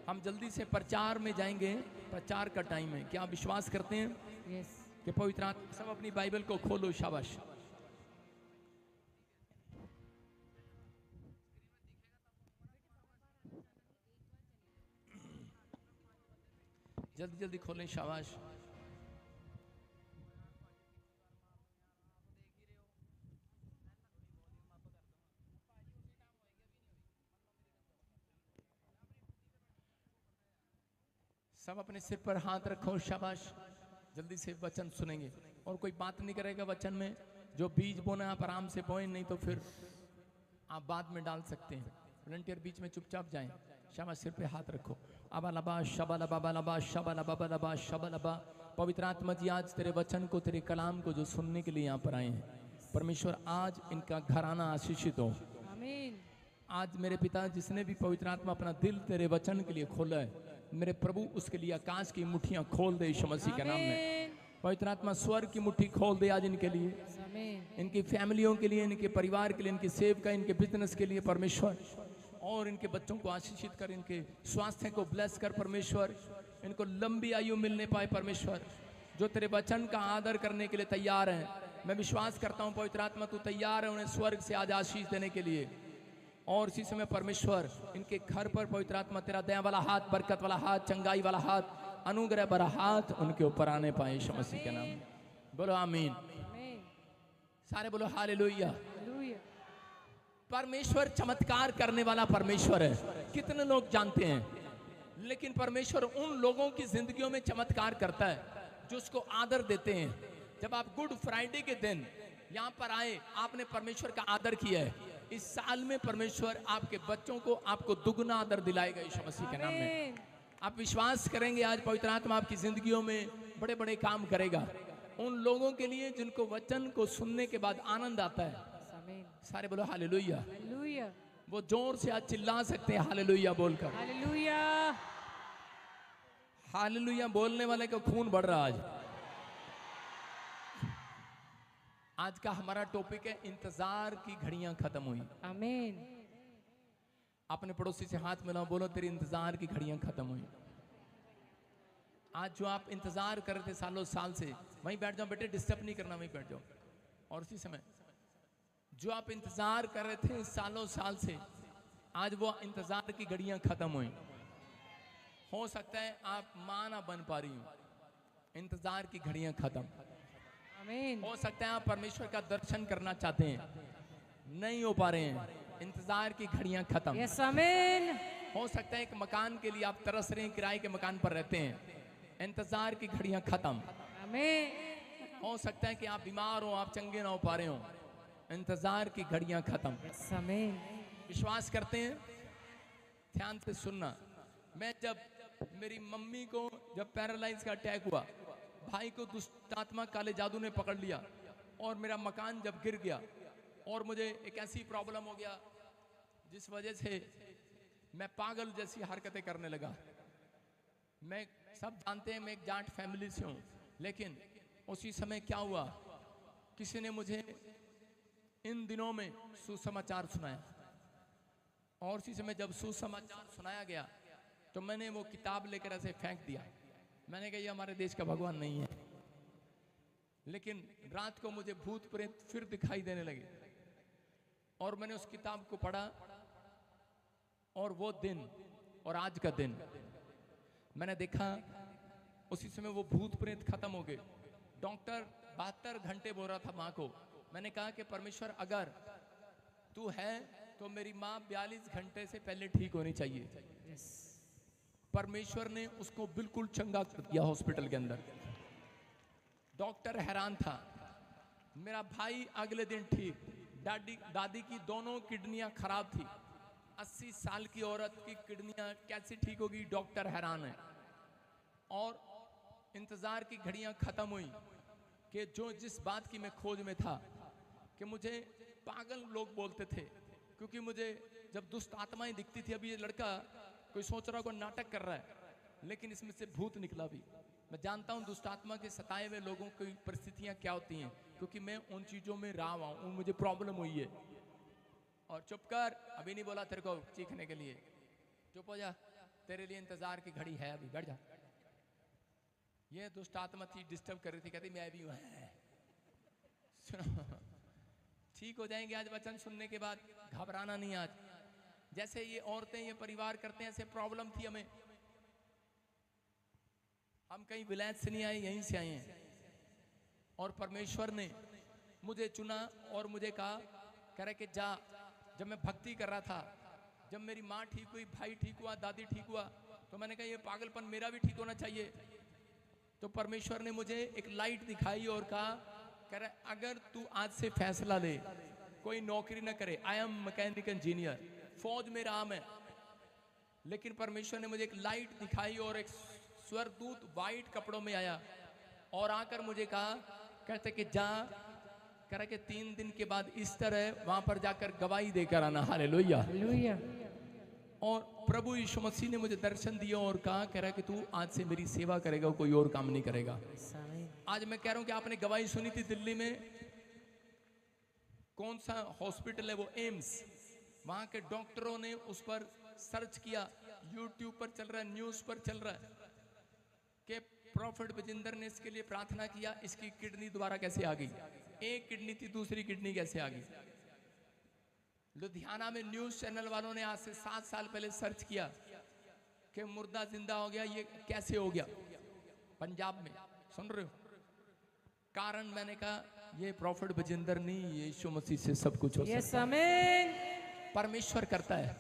हम जल्दी से प्रचार में जाएंगे। प्रचार का टाइम है। क्या आप विश्वास करते हैं यस। कि पवित्र आत्मा? सब अपनी बाइबल को खोलो। शाबाश। जल्दी जल्दी खोलें। शाबाश। सब अपने सिर पर हाथ रखो। शाबाश। जल्दी से वचन सुनेंगे और कोई बात नहीं करेगा वचन में। जो बीज बोना आप आराम से बोएं, नहीं तो फिर आप बाद में डाल सकते हैं। वॉलंटियर बीच में चुपचाप जाएं। शाबाश। सिर पे हाथ रखो। अबालबा शबालबा बालबा शबालबा बालबा शबालबा। पवित्र आत्मा जी, आज तेरे वचन को, तेरे कलाम को जो सुनने के लिए यहाँ पर आए हैं, परमेश्वर आज इनका घराना आशीषित हो। आमीन। आज मेरे पिता, जिसने भी पवित्र आत्मा अपना दिल तेरे वचन के लिए खोला है, मेरे प्रभु उसके लिए आकाश की मुट्ठियां खोल दे यीशु मसीह के नाम में। आमीन। पवित्र आत्मा स्वर्ग की मुट्ठी खोल दे आज इनके लिए, आमीन। इनकी फैमिलियों के लिए, इनके परिवार के लिए, इनकी सेवका, इनके बिजनेस के लिए परमेश्वर। और इनके बच्चों को आशीषित कर, इनके स्वास्थ्य को ब्लेस कर परमेश्वर। इनको लंबी आयु मिलने पाए परमेश्वर। जो तेरे वचन का आदर करने के लिए तैयार हैं, मैं विश्वास करता हूँ पवित्र आत्मा तू तैयार है उन्हें स्वर्ग से आज आशीष देने के लिए। और इसी समय परमेश्वर इनके घर पर पवित्र आत्मा तेरा दया वाला हाथ, बरकत वाला हाथ, चंगाई वाला हाथ, अनुग्रह भरा हाथ उनके ऊपर आने पाए यीशु मसीह के नाम में। बोलो आमीन। आमीन। सारे बोलो हालेलुया। हालेलुया। परमेश्वर चमत्कार करने वाला परमेश्वर है। कितने लोग जानते हैं, लेकिन परमेश्वर उन लोगों की जिंदगियों में चमत्कार करता है जो उसको आदर देते हैं। जब आप गुड फ्राइडे के दिन यहाँ पर आए, आपने परमेश्वर का आदर किया है। इस साल में परमेश्वर आपके बच्चों को आपको दुगना आदर दिलाएगा यीशु मसीह के नाम में। आमीन। आप विश्वास करेंगे आज पवित्र आत्मा आपकी जिंदगियों में बड़े बड़े काम करेगा। उन लोगों के लिए जिनको वचन को सुनने के बाद आनंद आता है। आमीन। सारे बोलो हालेलुया। हालेलुया। वो जोर से आज चिल्ला सकते हैं हालेलुया बोलकर। हालेलुया। हालेलुया बोलने वाले का खून बढ़ रहा आज। आज का हमारा टॉपिक है इंतजार की घड़ियां खत्म हुई। आमीन। अपने पड़ोसी से हाथ मिलाओ, बोलो तेरी इंतजार की घड़ियां खत्म हुई। आज जो आप इंतजार कर रहे थे सालों साल से, वहीं बैठ जाओ बेटे, डिस्टर्ब नहीं करना, वहीं बैठ जाओ। और उसी समय जो आप इंतजार कर रहे थे सालों साल से, आज वो इंतजार की घड़ियां खत्म हुई। हो सकता है आप मां ना बन पा रही हो, इंतजार की घड़ियां खत्म। आमीन। हो सकता है आप परमेश्वर का दर्शन करना चाहते हैं, नहीं हो पा रहे हैं, इंतजार की घड़ियां खत्म। यस। आमीन। हो सकता है एक मकान के लिए आप तरस रहे हैं, किराए के मकान पर रहते हैं, इंतजार की घड़ियां खत्म। आमीन। हो सकता है कि आप बीमार हो, आप चंगे ना हो पा रहे हो, इंतजार की घड़ियां खत्म। यस। आमीन। विश्वास करते हैं? ध्यान से सुनना। मैं जब मेरी मम्मी को जब पैरालाइज का अटैक हुआ, भाई को दुष्ट आत्मा काले जादू ने पकड़ लिया और मेरा मकान जब गिर गया और मुझे एक ऐसी प्रॉब्लम हो गया जिस वजह से मैं पागल जैसी हरकतें करने लगा। मैं सब जानते हैं मैं एक जाट फैमिली से हूँ, लेकिन उसी समय क्या हुआ, किसी ने मुझे इन दिनों में सुसमाचार सुनाया और उसी समय जब सुसमाचार सुनाया गया तो मैंने वो किताब लेकर ऐसे फेंक दिया। मैंने कहा ये हमारे देश का भगवान नहीं है। लेकिन रात को मुझे भूत प्रेत फिर दिखाई देने लगे और मैंने उस किताब को पढ़ा और वो दिन और आज का दिन मैंने देखा, उसी समय वो भूत प्रेत खत्म हो गए। डॉक्टर 72 घंटे बोल रहा था माँ को। मैंने कहा कि परमेश्वर अगर तू है तो मेरी माँ 42 घंटे से पहले ठीक होनी चाहिए। यस। परमेश्वर ने उसको बिल्कुल चंगा कर दिया हॉस्पिटल के अंदर। डॉक्टर हैरान था। मेरा भाई अगले दिन ठीक। दादी की दोनों किडनियां खराब थी। 80 साल की औरत की किडनियां कैसे ठीक होगी, डॉक्टर हैरान है। और इंतजार की घड़ियां खत्म हुई कि जो जिस बात की मैं खोज में था कि मुझे पागल लोग बोलते थे, क्योंकि मुझे जब दुष्ट आत्माएं दिखती थी, अभी ये लड़का कोई सोच रहा कोई नाटक कर रहा है, लेकिन इसमें से भूत निकला भी। मैं जानता हूं दुष्ट आत्मा के सताए हुए लोगों की परिस्थितियां क्या होती हैं, क्योंकि मैं उन चीजों में रहा हूं, मुझे प्रॉब्लम हुई है। और चुप कर, अभी नहीं बोला तेरे को चीखने के लिए, चुप हो जा। तेरे लिए इंतजार की घड़ी है, अभी बैठ जा। ये दुष्ट आत्मा थी, डिस्टर्ब कर रही थी, कहती मैं भी हूं। सुनो, ठीक हो जाएंगे आज वचन सुनने के बाद, घबराना नहीं आज। जैसे ये औरतें ये परिवार करते हैं, ऐसे प्रॉब्लम थी हमें। हम कहीं विलायत से नहीं आए, यहीं से आए हैं। और परमेश्वर ने मुझे चुना और मुझे कहा, कह रहा कि जा। जब मैं भक्ति कर रहा था, जब मेरी माँ ठीक हुई, भाई ठीक हुआ, दादी ठीक हुआ, तो मैंने कहा ये पागलपन मेरा भी ठीक होना चाहिए। तो परमेश्वर ने मुझे एक लाइट दिखाई और कहा, कह रहा अगर तू आज से फैसला ले कोई नौकरी ना करे, आई एम मैकेनिकल इंजीनियर, फौज में राम है, लेकिन परमेश्वर ने मुझे एक लाइट दिखाई और एक स्वर्गदूत वाइट कपड़ों में आया और आकर मुझे कहा, कहते कि जा, कह रहा कि 3 दिन के बाद इस तरह वहां पर जाकर गवाही देकर आना। हालेलुया। हालेलुया। और प्रभु यीशु मसीह ने मुझे दर्शन दिया और कहा, कह रहा कि तू आज से मेरी सेवा करेगा, कोई और काम नहीं करेगा। आज मैं कह रहा हूं कि आपने गवाही सुनी थी दिल्ली में, कौन सा हॉस्पिटल है वो, एम्स, वहां के डॉक्टरों ने उस पर सर्च किया, यूट्यूब पर चल रहा है, न्यूज पर चल रहा है कि प्रॉफिट बजिंदर ने इसके लिए प्रार्थना किया, इसकी किडनी दोबारा कैसे आ गई, एक किडनी थी दूसरी किडनी कैसे आ गई। लुधियाना में न्यूज चैनल वालों ने आज से 7 साल पहले सर्च किया कि मुर्दा जिंदा हो गया, ये कैसे हो गया पंजाब में, सुन रहे हो। कारण मैंने कहा ये प्रॉफिट बजिंदर नहीं, ये यीशु मसीह से सब कुछ हो सकता है। आमीन। परमेश्वर करता है।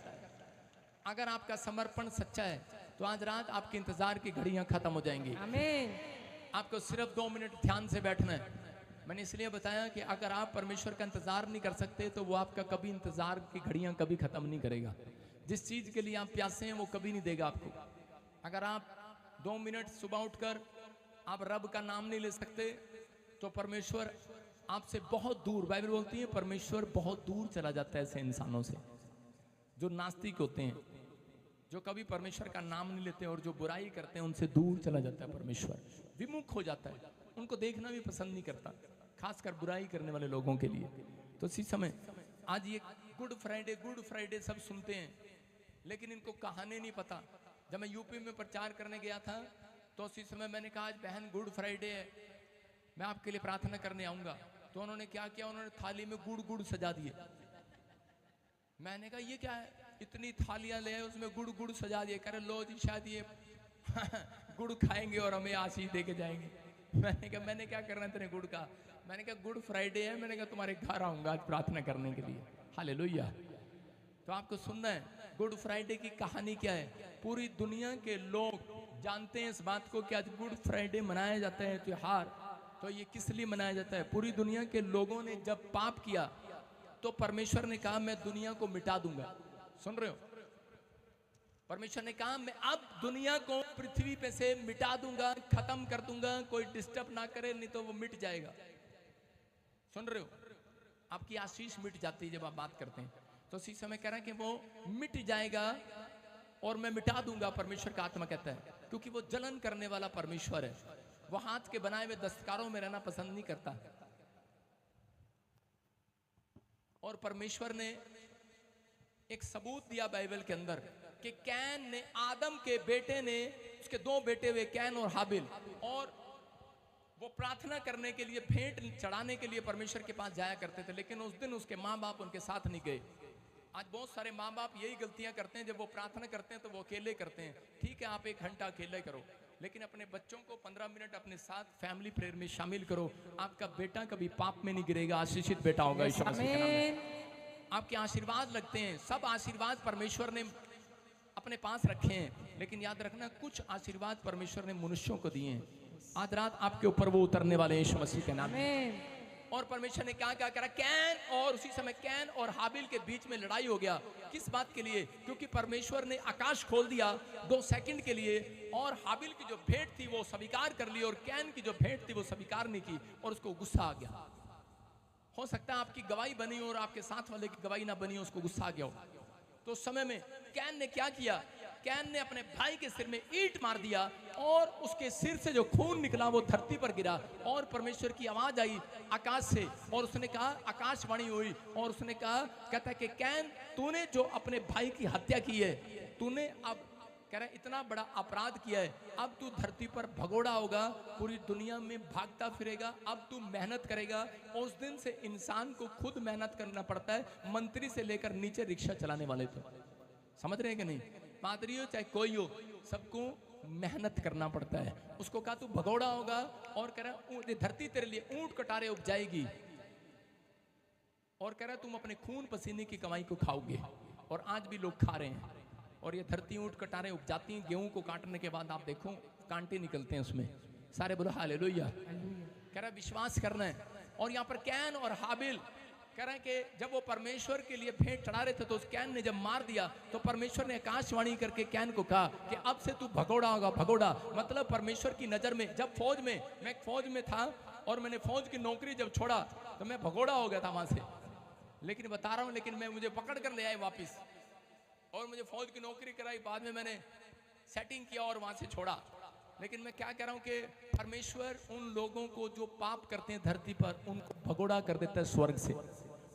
अगर आपका समर्पण सच्चा है तो आज रात आपके इंतजार की घड़ियां खत्म हो जाएंगी। आमीन। आपको सिर्फ 2 मिनट ध्यान से बैठना है। मैंने इसलिए बताया कि अगर आप परमेश्वर का इंतजार नहीं कर सकते तो वो आपका कभी इंतजार की घड़ियां कभी खत्म नहीं करेगा। जिस चीज के लिए आप प्यासे हैं वो कभी नहीं देगा आपको। अगर आप 2 मिनट सुबह उठकर आप रब का नाम नहीं ले सकते तो परमेश्वर आपसे बहुत दूर, बाइबल बोलती है परमेश्वर बहुत दूर चला जाता है ऐसे इंसानों से जो नास्तिक होते हैं, जो कभी परमेश्वर का नाम नहीं लेते और जो बुराई करते हैं, उनसे दूर चला जाता है परमेश्वर, विमुख हो जाता है, उनको देखना भी पसंद नहीं करता, खासकर बुराई करने वाले लोगों के लिए। तो इसी समय आज ये गुड फ्राइडे सब सुनते हैं, लेकिन इनको कहानी नहीं पता। जब मैं यूपी में प्रचार करने गया था तो उसी समय मैंने कहा आज बहन गुड फ्राइडे है, मैं आपके लिए प्रार्थना करने आऊंगा। तो उन्होंने क्या किया, उन्होंने थाली में गुड़ सजा दिए। मैंने कहा ये क्या है, इतनी थालियां ले उसमें गुड़ सजा दिए। कह रहे लो जी शायद ये गुड़ खाएंगे और हमें आशीष दे के जाएंगे। मैंने क्या करना तेरे गुड़ का। मैंने कहा गुड फ्राइडे है, मैंने कहा तुम्हारे घर आऊंगा आज प्रार्थना करने के लिए। हालेलुया। तो आपको सुनना है गुड फ्राइडे की कहानी क्या है। पूरी दुनिया के लोग जानते हैं इस बात को कि आज गुड फ्राइडे मनाया जाता है त्योहार। तो ये किस लिए मनाया जाता है? पूरी दुनिया के लोगों ने जब पाप किया तो परमेश्वर ने कहा मैं दुनिया को मिटा दूंगा। सुन रहे हो? परमेश्वर ने कहा मैं अब दुनिया को पृथ्वी पे से मिटा दूंगा, खत्म कर दूंगा, कोई डिस्टर्ब ना करे, नहीं तो वो मिट जाएगा। सुन रहे हो? आपकी आशीष मिट जाती है जब आप बात करते हैं। तो इसी समय कह रहे हैं कि वो मिट जाएगा और मैं मिटा दूंगा, परमेश्वर का आत्मा कहता है, क्योंकि वो जलन करने वाला परमेश्वर है। वो हाथ के बनाए हुए दस्तकारों में रहना पसंद नहीं करता। और परमेश्वर ने एक सबूत दिया बाइबल के अंदर कि कैन ने, आदम के बेटे ने, उसके 2 बेटे हुए कैन और हाबिल, और वो प्रार्थना करने के लिए, भेंट चढ़ाने के लिए परमेश्वर के पास जाया करते थे। लेकिन उस दिन उसके माँ बाप उनके साथ नहीं गए। आज बहुत सारे माँ बाप यही गलतियां करते हैं, जब वो प्रार्थना करते हैं तो वो अकेले करते हैं। ठीक है आप 1 घंटा अकेले करो, लेकिन अपने बच्चों को 15 मिनट अपने साथ फैमिली प्रेयर में शामिल करो। आपका बेटा कभी पाप में नहीं गिरेगा, आशीषित बेटा होगा यीशु मसीह के नाम में। आपके आशीर्वाद लगते हैं, सब आशीर्वाद परमेश्वर ने अपने पास रखे हैं, लेकिन याद रखना कुछ आशीर्वाद परमेश्वर ने मनुष्यों को दिए हैं। आज रात आपके ऊपर वो उतरने वाले यीशु मसीह के नाम में। और परमेश्वर ने क्या करा, कैन, और उसी समय कैन और हाबिल के बीच में लड़ाई हो गया। किस बात के लिए? क्योंकि परमेश्वर ने आकाश खोल दिया 2 सेकंड के लिए, और हाबिल की जो भेंट थी वो स्वीकार कर ली, और कैन की जो भेंट थी वो स्वीकार नहीं की, और उसको गुस्सा आ गया। हो सकता है आपकी गवाही बनी और आपके साथ वाले की गवाही ना बनी, उसको गुस्सा आ गया हो। तो उस समय में कैन ने क्या किया? कैन ने अपने भाई के सिर में ईंट मार दिया, और उसके सिर से जो खून निकला वो धरती पर गिरा, और परमेश्वर की आवाज आई आकाश से, और उसने कहा, आकाशवाणी हुई, और उसने कहा, कहता है कि कैन, तूने जो अपने भाई की हत्या की है, तूने अब कह रहा है इतना बड़ा अपराध किया है, अब तू धरती पर भगोड़ा होगा, पूरी दुनिया में भागता फिरेगा, अब तू मेहनत करेगा। और उस दिन से इंसान को खुद मेहनत करना पड़ता है, मंत्री से लेकर नीचे रिक्शा चलाने वाले तो। समझ रहे हैं कि नहीं? पादरी हो चाहे कोई हो, सबको मेहनत करना पड़ता है। उसको कहा तू भगोड़ा होगा, और कह रहा है धरती तेरे लिए ऊंट कटारे उपजाएगी, और कह रहा है तुम अपने खून पसीने की कमाई को खाओगे। और आज भी लोग खा रहे हैं, और ये धरती ऊंट कटारे उपजाती हैं। गेहूं को काटने के बाद आप देखो कांटे निकलते हैं उसमें। सारे बोलो हालेलुया। कह रहा है विश्वास करना है। और यहाँ पर कैन और हाबिल कह रहे हैं कि जब वो परमेश्वर के लिए भेंट चढ़ा रहे थे, तो उस कैन ने जब मार दिया, तो परमेश्वर ने आकाशवाणी करके कैन को कहा कि अब से तू भगोड़ा होगा। भगोड़ा मतलब परमेश्वर की नजर में, जब फौज में, मैं फौज में था और मैंने फौज की नौकरी जब छोड़ा तो मैं भगोड़ा हो गया था वहां से। लेकिन बता रहा हूं, लेकिन मैं मुझे पकड़ कर ले आए वापिस, और मुझे फौज की नौकरी कराई, बाद में मैंने सेटिंग किया और वहां से छोड़ा। लेकिन मैं क्या कह रहा हूं कि परमेश्वर उन लोगों को जो पाप करते हैं धरती पर, उनको भगोड़ा कर देता है स्वर्ग से,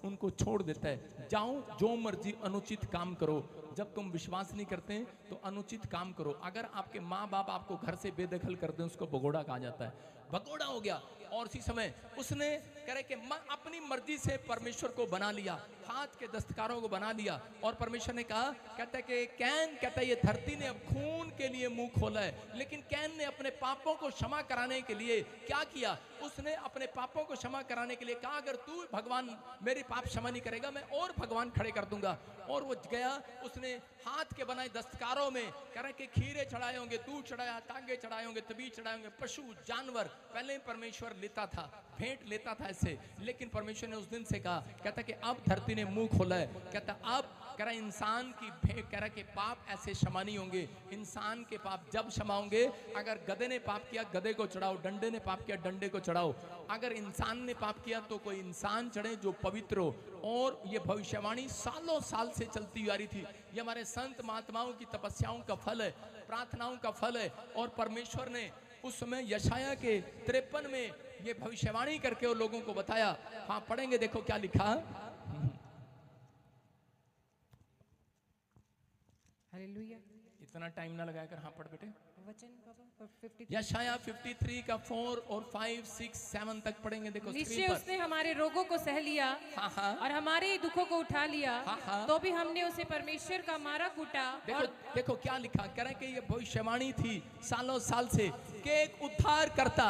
उनको छोड़ देता है। जाओ जो मर्जी अनुचित काम करो। जब तुम विश्वास नहीं करते तो अनुचित काम करो। अगर आपके माँ बाप आपको घर से बेदखल कर दें, उसको भगोड़ा कहा जाता है। भगोड़ा हो गया। और इसी समय उसने करे कि अपनी मर्जी से परमेश्वर को बना लिया, हाथ के दस्तकारों को बना लिया। और परमेश्वर ने कहा, कहता है कि कैन, कहता है ये धरती ने अब खून के लिए मुंह खोला है, लेकिन कैन ने अपने पापों को क्षमा कराने के लिए क्या किया? उसने अपने पापों को क्षमा कराने के लिए कहा, अगर तू भगवान मेरे पाप क्षमा नहीं करेगा, मैं और भगवान खड़े कर दूंगा। और वो गया, उसने हाथ के बनाए दस्तकारों में कह रहे कि खीरे चढ़ाए होंगे, दूध चढ़ाया, तांगे चढ़ाए होंगे, तबीज चढ़ाए होंगे, पशु जानवर पहले ही परमेश्वर लेता था, भेंट लेता था इससे। लेकिन परमेश्वर ने उस दिन से कहा, कहता कि अब धरती ने मुंह खोला है, कहता अब कह रहा इंसान की भेंट, कह रहा कि पाप ऐसे क्षमा नहीं होंगे। इंसान के पाप जब क्षमा होंगे, अगर गधे ने पाप किया गधे को चढ़ाओ, डंडे ने पाप किया डंडे को चढ़ाओ। अगर इंसान ने पाप किया तो कोई इंसान चढ़े जो पवित्र हो। और ये भविष्यवाणी सालों साल से चलती आ रही थी। ये हमारे संत महात्माओं की तपस्याओं का फल है, प्रार्थनाओं का फल है। और परमेश्वर ने उस समय यशाया के 53 में ये भविष्यवाणी करके वो लोगों को बताया। हाँ पढ़ेंगे, देखो क्या लिखा। हालेलुया। इतना टाइम ना लगाया कर। हाँ पढ़ बेटे। वचन बाबा 53। यशाया 53 का 4 और 5, 6, 7 तक पढ़ेंगे। देखो निश्चय उसने हमारे रोगों को सह लिया, हाँ हाँ, और हमारे ही दुखों को उठा लिया, हाँ हाँ, तो भी हमने उसे परमेश्वर का मारा कूटा। देखो देखो क्या लिखा। कह रहे कि ये भविष्यवाणी थी सालों साल से कि एक उद्धार करता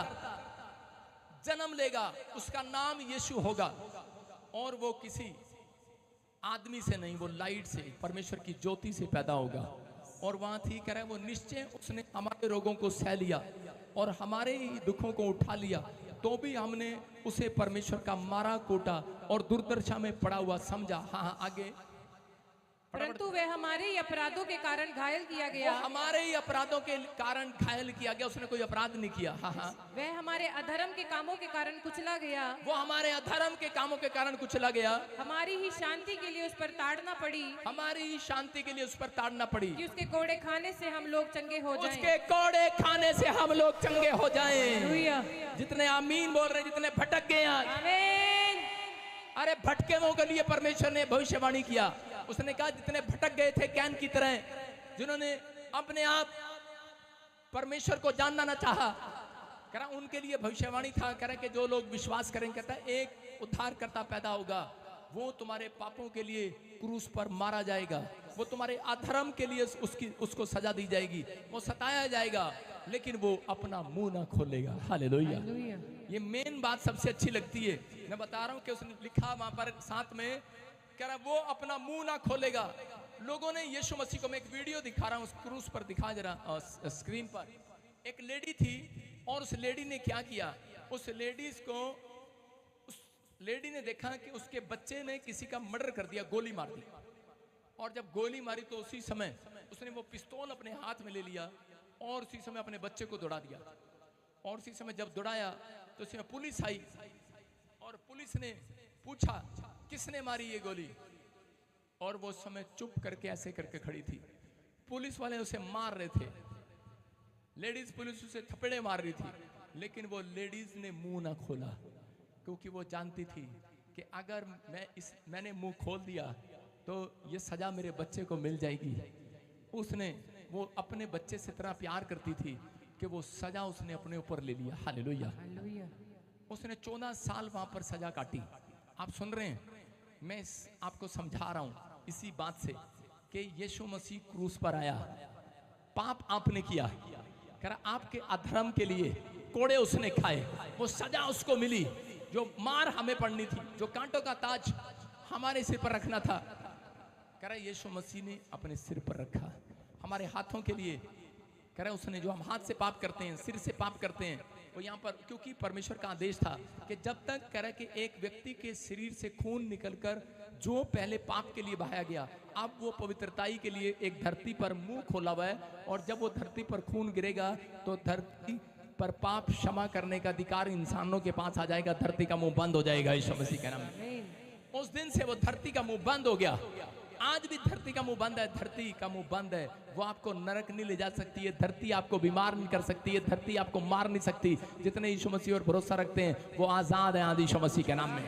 जन्म लेगा, उसका नाम यीशु होगा। और वो किसी आदमी से नहीं, वो लाइट से, परमेश्वर की ज्योति से पैदा होगा। और वहां थी, कह रहे वो निश्चय उसने हमारे रोगों को सह लिया और हमारे ही दुखों को उठा लिया, तो भी हमने उसे परमेश्वर का मारा कूटा और दुर्दशा में पड़ा हुआ समझा। हाँ हाँ आगे। परंतु वह हमारे ही अपराधों के कारण घायल किया गया। वो हमारे ही अपराधों के कारण घायल किया गया, उसने कोई अपराध नहीं किया। हाँ हाँ। वह हमारे अधर्म के कामों के कारण कुचला गया। वो हमारे अधर्म के कामों के कारण कुचला गया। हमारी ही शांति के लिए उस पर ताड़ना पड़ी। हमारी ही शांति के लिए उस पर ताड़ना पड़ी। कि उसके कोड़े खाने से हम लोग चंगे हो जाएं। उसके कोड़े खाने से हम लोग चंगे हो जाएं। हालेलुया। जितने आमीन बोल रहे, जितने भटक गए आज, आमीन। अरे भटके हुओं के लिए परमेश्वर ने भविष्यवाणी किया। उसने कहा जितने भटक गए थे कैन की तरह, जिन्होंने अपने आप परमेश्वर को जानना ना चाहा, कह रहा उनके लिए भविष्यवाणी था। कह रहा कि जो लोग विश्वास करेंगे, कहता है एक उद्धारकर्ता पैदा होगा, वो तुम्हारे पापों के लिए क्रूस पर मारा जाएगा, वो तुम्हारे अधर्म के लिए उसको सजा दी जाएगी, वो सताया जाएगा, लेकिन वो अपना मुंह ना खोलेगा। हालेलुया। ये मेन बात सबसे अच्छी लगती है। मैं बता रहा हूँ कि उसने लिखा वहां पर साथ में, कह रहा वो अपना मुंह ना खोलेगा। लोगों ने यीशु मसीह को, मैं एक वीडियो दिखा रहा हूँ, उस क्रूस पर दिखा जरा स्क्रीन पर। एक लेडी थी और उस लेडी ने क्या किया, उस लेडीज को, उस लेडी ने देखा कि उसके बच्चे ने किसी का मर्डर कर दिया, गोली मार दी। और जब गोली मारी तो उसी समय उसने वो पिस्तौल अपने हाथ में ले लिया और उसी समय अपने बच्चे को दौड़ा दिया। और उसी समय जब दौड़ाया तो उसमें पुलिस आई और पुलिस ने पूछा किसने मारी ये गोली, और वो समय चुप करके ऐसे करके खड़ी थी। पुलिस वाले उसे मार रहे थे, लेडीज पुलिस उसे थप्पड़े मार रही थी, लेकिन वो लेडीज ने मुंह ना खोला, क्योंकि वो जानती थी कि अगर मैंने मुंह खोल दिया तो ये सजा मेरे बच्चे को मिल जाएगी। उसने वो अपने बच्चे से इतना प्यार करती थी कि वो सजा उसने अपने ऊपर ले लिया। हालेलुया। हालेलुया। उसने 14 साल वहां पर सजा काटी। आप सुन रहे हैं, मैं आपको समझा रहा हूं इसी बात से कि यीशु मसीह क्रूस पर आया, पाप आपने किया, कह रहा आपके अधर्म के लिए कोड़े उसने खाए, वो सजा उसको मिली, जो मार हमें पड़नी थी, जो कांटों का ताज हमारे सिर पर रखना था, कह रहा यीशु मसीह ने अपने सिर पर रखा हमारे हाथों के लिए। कह रहा उसने, जो हम हाथ से पाप करते हैं, सिर से पाप करते हैं, वो यहाँ पर, क्योंकि परमेश्वर का आदेश था कि जब तक, कह रहा कि एक व्यक्ति के शरीर से खून निकलकर जो पहले पाप के लिए बहाया गया, अब वो पवित्रताई के लिए एक धरती पर मुंह खोला हुआ है, और जब वो धरती पर खून गिरेगा तो धरती पर पाप क्षमा करने का अधिकार इंसानों के पास आ जाएगा, धरती का मुंह बंद हो जाएगा यीशु मसीह के नाम में। उस दिन से वो धरती का मुंह बंद हो गया। आज भी धरती का मुंह बंद है, धरती का मुंह बंद है। वो आपको नरक नहीं ले जा सकती है, धरती आपको बीमार नहीं कर सकती है, धरती आपको मार नहीं सकती। जितने यीशु मसीह और भरोसा रखते हैं वो आजाद है आज यीशु मसीह के नाम में।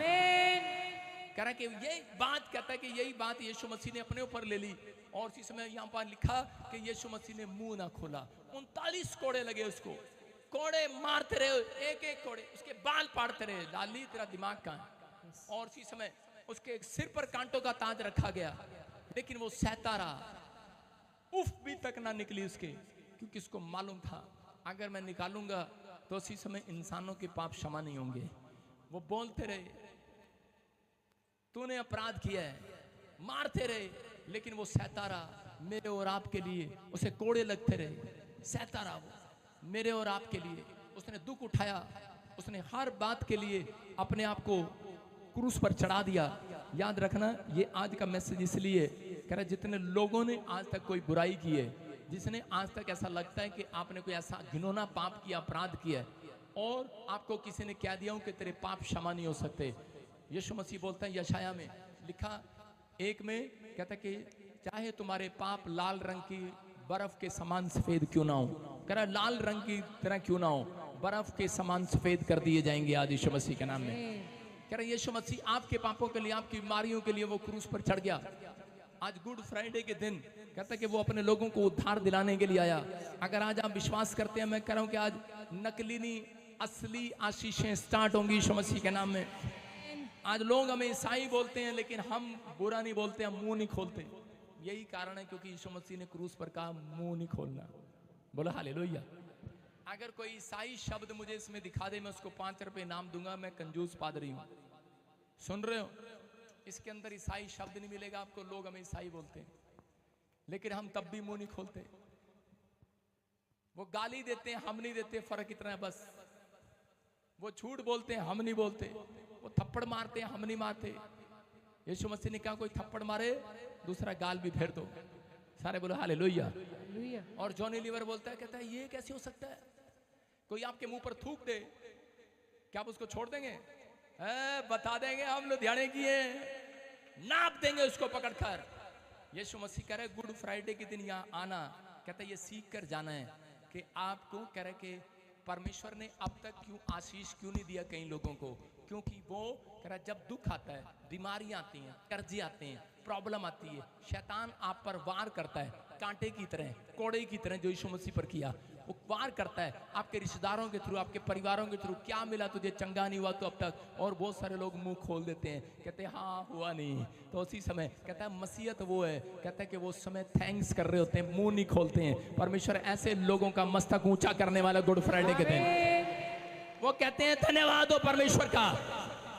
कह रहा कि यही बात, कहता है कि यही बात यीशु मसीह ने अपने ऊपर ले ली। और इसी समय यहाँ पर लिखा कि यीशु मसीह ने मुंह ना खोला। 39 कोड़े लगे उसको, कोड़े मारते रहे, एक एक कोड़े, उसके बाल पाड़ते रहे। लाली तेरा दिमाग कहाँ है? और इसी समय उसके सिर पर कांटों का ताज रखा गया, लेकिन वो सहता रहा, उफ भी तक ना निकली उसके, क्योंकि उसको मालूम था अगर मैं निकालूंगा तो उसी समय इंसानों के पाप क्षमा नहीं होंगे। वो बोलते रहे तूने अपराध किया है, मारते रहे, लेकिन वो सहता रहा। मेरे और आपके लिए उसे कोड़े लगते रहे, सहता रहा वो मेरे और आपके लिए। उसने दुख उठाया, उसने हर बात के लिए अपने आप को क्रूस पर चढ़ा दिया। याद रखना, ये आज का मैसेज इसलिए कह रहा, जितने लोगों ने आज तक कोई बुराई की है, जिसने आज तक ऐसा लगता है कि आपने कोई ऐसा घिनौना पाप किया, अपराध किया है, और आपको किसी ने कह दिया हो कि तेरे पाप क्षमा नहीं हो सकते, यीशु मसीह बोलता है यशाया में लिखा 1 में, कहता कि चाहे तुम्हारे पाप लाल रंग की बर्फ के समान सफेद क्यों ना हो, कह रहा लाल रंग की तरह क्यों ना हो, बर्फ के समान सफेद कर दिए जाएंगे आज यीशु मसीह के नाम में। कह रहा यीशु मसीह आपके पापों के लिए, आपकी बीमारियों के लिए वो क्रूस पर चढ़ गया। आज गुड फ्राइडे के दिन कहता कि वो अपने लोगों को उद्धार दिलाने के लिए आया। अगर आज आप विश्वास करते हैं, मैं कह रहा हूं कि आज नकली नहीं, असली आशीषें स्टार्ट होंगी यीशु मसीह के नाम में। आज लोग हमें ईसाई बोलते हैं, लेकिन हम बुरा नहीं बोलते, हम मुंह नहीं खोलते। यही कारण है क्योंकि यीशु मसीह ने क्रूस पर कहा मुंह नहीं खोलना। बोला हालेलुया। अगर कोई ईसाई शब्द मुझे इसमें दिखा दे, मैं उसको 5 रुपए इनाम दूंगा, मैं कंजूस पादरी हूं। सुन रहे हो? इसके अंदर ईसाई शब्द नहीं मिलेगा आपको। लोग हमें ईसाई बोलते हैं, लेकिन हम तब भी मुंह नहीं खोलते। वो गाली देते हैं, हम नहीं देते, फर्क इतना है बस। वो झूठ बोलते हैं, हम नहीं बोलते। वो थप्पड़ मारते हैं, हम नहीं मारते। यीशु मसीह ने कहा कोई थप्पड़ मारे, दूसरा गाल भी फेर दो। सारे बोलो हालेलुया। और जॉनी लीवर बोलता है, कहता है ये कैसे हो सकता है? कोई आपके मुंह पर थूक दे, क्या आप उसको छोड़ देंगे? बता देंगे हम लुधियाने की है, नाप देंगे उसको पकड़कर। यीशु मसीह कह रहे गुड फ्राइडे के दिन यहाँ आना, कहता है ये सीख कर जाना है कि आपको, कह रहे कि परमेश्वर ने अब तक क्यों आशीष क्यों नहीं दिया कई लोगों को, क्योंकि वो कह रहा जब दुख आता है, बीमारियां आती हैं, कर्जे आते हैं, प्रॉब्लम आती है, शैतान आप पर वार करता है, कांटे की तरह, कोड़े की तरह, जो यीशु मसीह पर किया, वो वार करता है आपके रिश्तेदारों के थ्रू, आपके परिवारों के थ्रू। क्या मिला तुझे, चंगा नहीं हुआ तो अब तक? और बहुत सारे लोग मुंह खोल देते हैं, कहते हैं हाँ हुआ नहीं। तो उसी समय कहता है मसीहत वो है, कहता है कि वो समय थैंक्स कर रहे होते हैं, मुंह नहीं खोलते हैं। परमेश्वर ऐसे लोगों का मस्तक ऊंचा करने वाला गुड फ्राइडे के दिन। वो कहते हैं धन्यवाद हो परमेश्वर का,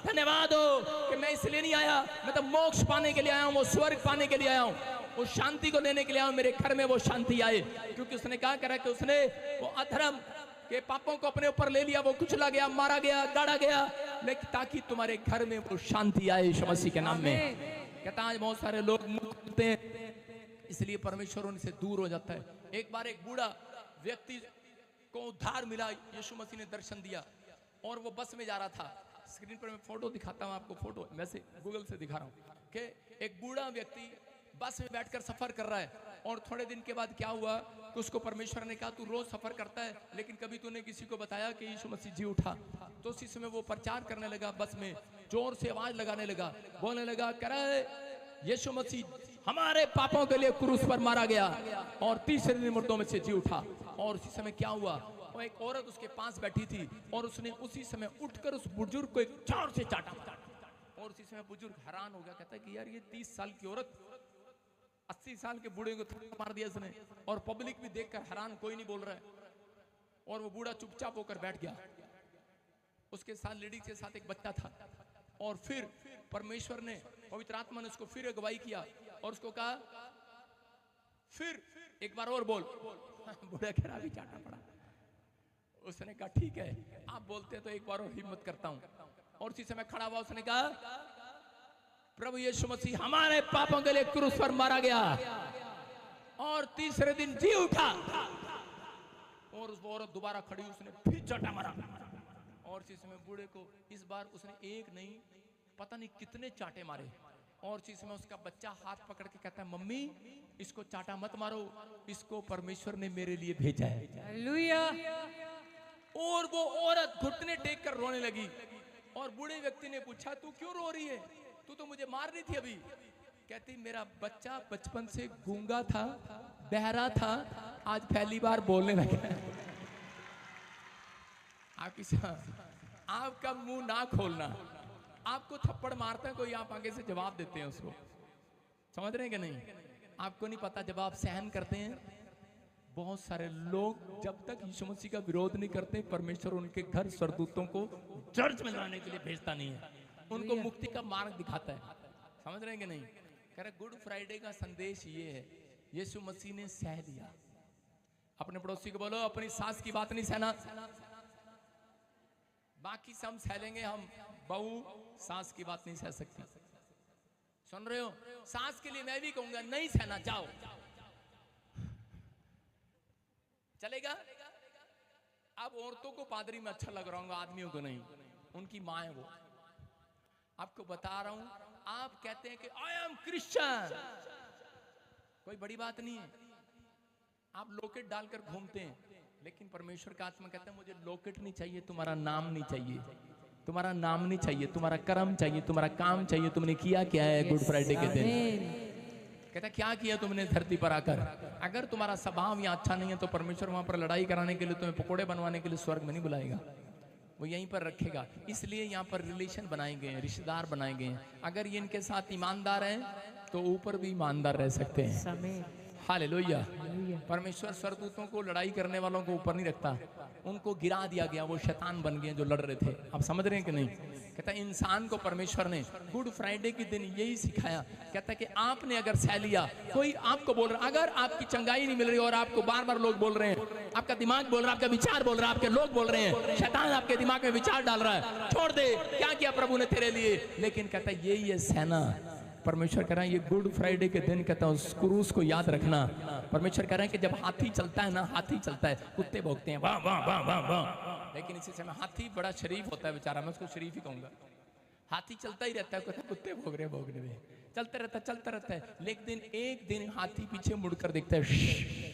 धन्यवाद हो कि मैं इसलिए नहीं आया, मैं तो मोक्ष पाने के लिए आया हूँ, वो स्वर्ग पाने के लिए आया हूँ, वो शांति को लेने के लिए आया हूँ। मेरे घर में वो शांति आए, क्योंकि उसने कहा करा कि उसने वो अधर्म के पापों को अपने ऊपर ले लिया, वो कुचला गया, मारा गया, गाड़ा गया, लेकिन ताकि तुम्हारे घर में वो शांति आए यीशु मसीह के नाम में। कहता आज बहुत सारे लोग मुंह खोलते हैं, इसलिए परमेश्वर उनसे दूर हो जाता है। एक बार एक बूढ़ा व्यक्ति को उद्धार मिला, यीशु मसीह ने दर्शन दिया, और वो बस में जा रहा था। स्क्रीन पर मैं फोटो दिखाता हूँ आपको, फोटो वैसे गूगल से दिखा रहा हूँ कि एक बूढ़ा व्यक्ति बस में बैठकर सफर कर रहा है, और थोड़े दिन के बाद क्या हुआ कि उसको परमेश्वर ने कहा तू रोज सफर करता है, लेकिन कभी तूने किसी को बताया कि यीशु मसीह जी उठा। तो उसी समय वो प्रचार करने लगा, बस में जोर से आवाज लगाने लगा, बोलने लगा, कह रहा है यीशु मसीह हमारे पापों के लिए क्रूस पर मारा गया और तीसरे दिन मुर्दों में से जी उठा। और उसी समय क्या हुआ, वो एक औरत उसके पास बैठी थी और उसने उसी समय उठकर उस बुजुर्ग को एक जोर से चाटा। और उसी समय बुजुर्ग हैरान हो गया, कहता है कि यार ये 30 साल की औरत 80 साल के बूढ़े को थप्पड़ मार दिया इसने। और पब्लिक भी देखकर हैरान, कोई नहीं बोल रहा है। और वो बूढ़ा चुपचाप होकर बैठ गया। उसके साथ लेडीज के साथ एक बच्चा था। और फिर परमेश्वर ने, पवित्र आत्मा ने उसको फिर अगुवाई किया और उसको कहा फिर एक बार और बोल। बूढ़ा कह रहा भी चाटा पड़ा। उसने कहा ठीक है, आप बोलते हैं तो एक बार और हिम्मत करता हूं। और उसी समय खड़ा हुआ, उसने कहा प्रभु यीशु मसीह हमारे पापों के लिए क्रूस पर मारा गया और तीसरे दिन जी उठा। और उस औरत दोबारा खड़ी, उसने फिर चाटा मारा। और इसी समय बूढ़े को इस बार उसने एक नहीं पता नहीं कितने चाटे मारे। और इसी समय उसका बच्चा हाथ पकड़ के कहता है मम्मी इसको चाटा मत मारो, इसको परमेश्वर ने मेरे लिए भेजा है। हालेलुया। और वो औरत घुटने टेक कर रोने लगी। और बूढ़े व्यक्ति ने पूछा तू क्यों रो रही है, तू तो मुझे मार रही थी अभी। कहती मेरा बच्चा बचपन से गूंगा था, बहरा था, आज पहली बार बोलने लगा। आपका मुंह ना खोलना। आपको थप्पड़ मारता है कोई, आप आगे से जवाब देते हैं उसको। समझ रहे हैं कि नहीं? आपको नहीं पता जब आप सहन करते हैं, बहुत सारे लोग जब तक यीशु मसीह का विरोध नहीं करते, परमेश्वर उनके घर स्वर्गदूतों को चर्च में लाने के लिए भेजता नहीं है, उनको मुक्ति का मार्ग दिखाता है। समझ रहे हैं कि नहीं? कह रहे गुड फ्राइडे का संदेश ये है, यीशु मसीह ने सह लिया। अपने पड़ोसी को बोलो अपनी सास की बात नहीं सहना, बाकी सब सह लेंगे, हम बहू सास की बात नहीं सह सकती। सुन रहे हो? सास के लिए मैं भी कहूंगा नहीं सहना, जाओ। चलेगा? अब औरतों को पादरी में अच्छा लग रहा होगा, आदमियों को नहीं, उनकी माँ है वो। आपको बता रहा हूं, आप कहते हैं कि आई एम क्रिश्चियन, कोई बड़ी बात नहीं है। आप लॉकेट डालकर घूमते हैं, लेकिन परमेश्वर का आत्मा कहता है मुझे लॉकेट नहीं चाहिए, तुम्हारा नाम नहीं चाहिए, तुम्हारा नाम नहीं चाहिए, तुम्हारा कर्म चाहिए, तुम्हारा काम चाहिए। तुमने किया क्या है गुड फ्राइडे के दिन? कहता क्या किया तुमने धरती पर आकर? अगर तुम्हारा स्वभाव यहाँ अच्छा नहीं है तो परमेश्वर वहां पर लड़ाई कराने के लिए, तुम्हें पकोड़े बनवाने के लिए स्वर्ग में नहीं बुलाएगा, वो यहीं पर रखेगा। इसलिए यहाँ पर रिलेशन बनाए गए हैं, रिश्तेदार बनाए गए हैं। अगर ये इनके साथ ईमानदार हैं तो ऊपर भी ईमानदार रह सकते हैं। हालेलुया। परमेश्वर स्वर्गदूतों को लड़ाई करने वालों को ऊपर नहीं रखता, उनको गिरा दिया गया, वो शैतान बन गए जो लड़ रहे थे। आप समझ रहे हैं कि नहीं? कहता इंसान को परमेश्वर ने गुड फ्राइडे के दिन यही सिखाया। कहता कि आपने अगर सह लिया, कोई आपको बोल रहा, अगर आपकी चंगाई नहीं मिल रही और आपको बार बार लोग बोल रहे हैं, आपका दिमाग बोल रहा है, आपका विचार बोल रहा है, आपके लोग बोल रहे हैं, शैतान आपके दिमाग में विचार डाल रहा है, छोड़ दे, क्या किया प्रभु ने तेरे लिए। लेकिन कहता यही है सहना। परमेश्वर कह रहा है ये गुड फ्राइडे के दिन, कहता है उस क्रूस को याद रखना। परमेश्वर कह रहा है कि जब हाथी चलता है ना, हाथी चलता है, कुत्ते भौंकते हैं वाह वाह वाह वाह वाह, लेकिन इसी समय हाथी बड़ा शरीफ होता है बेचारा, मैं उसको शरीफ ही कहूंगा। हाथी चलता ही रहता है, कुत्ते भौंक रहे भौंकने में, चलता रहता है। लेकिन एक दिन हाथी पीछे मुड़कर देखता है,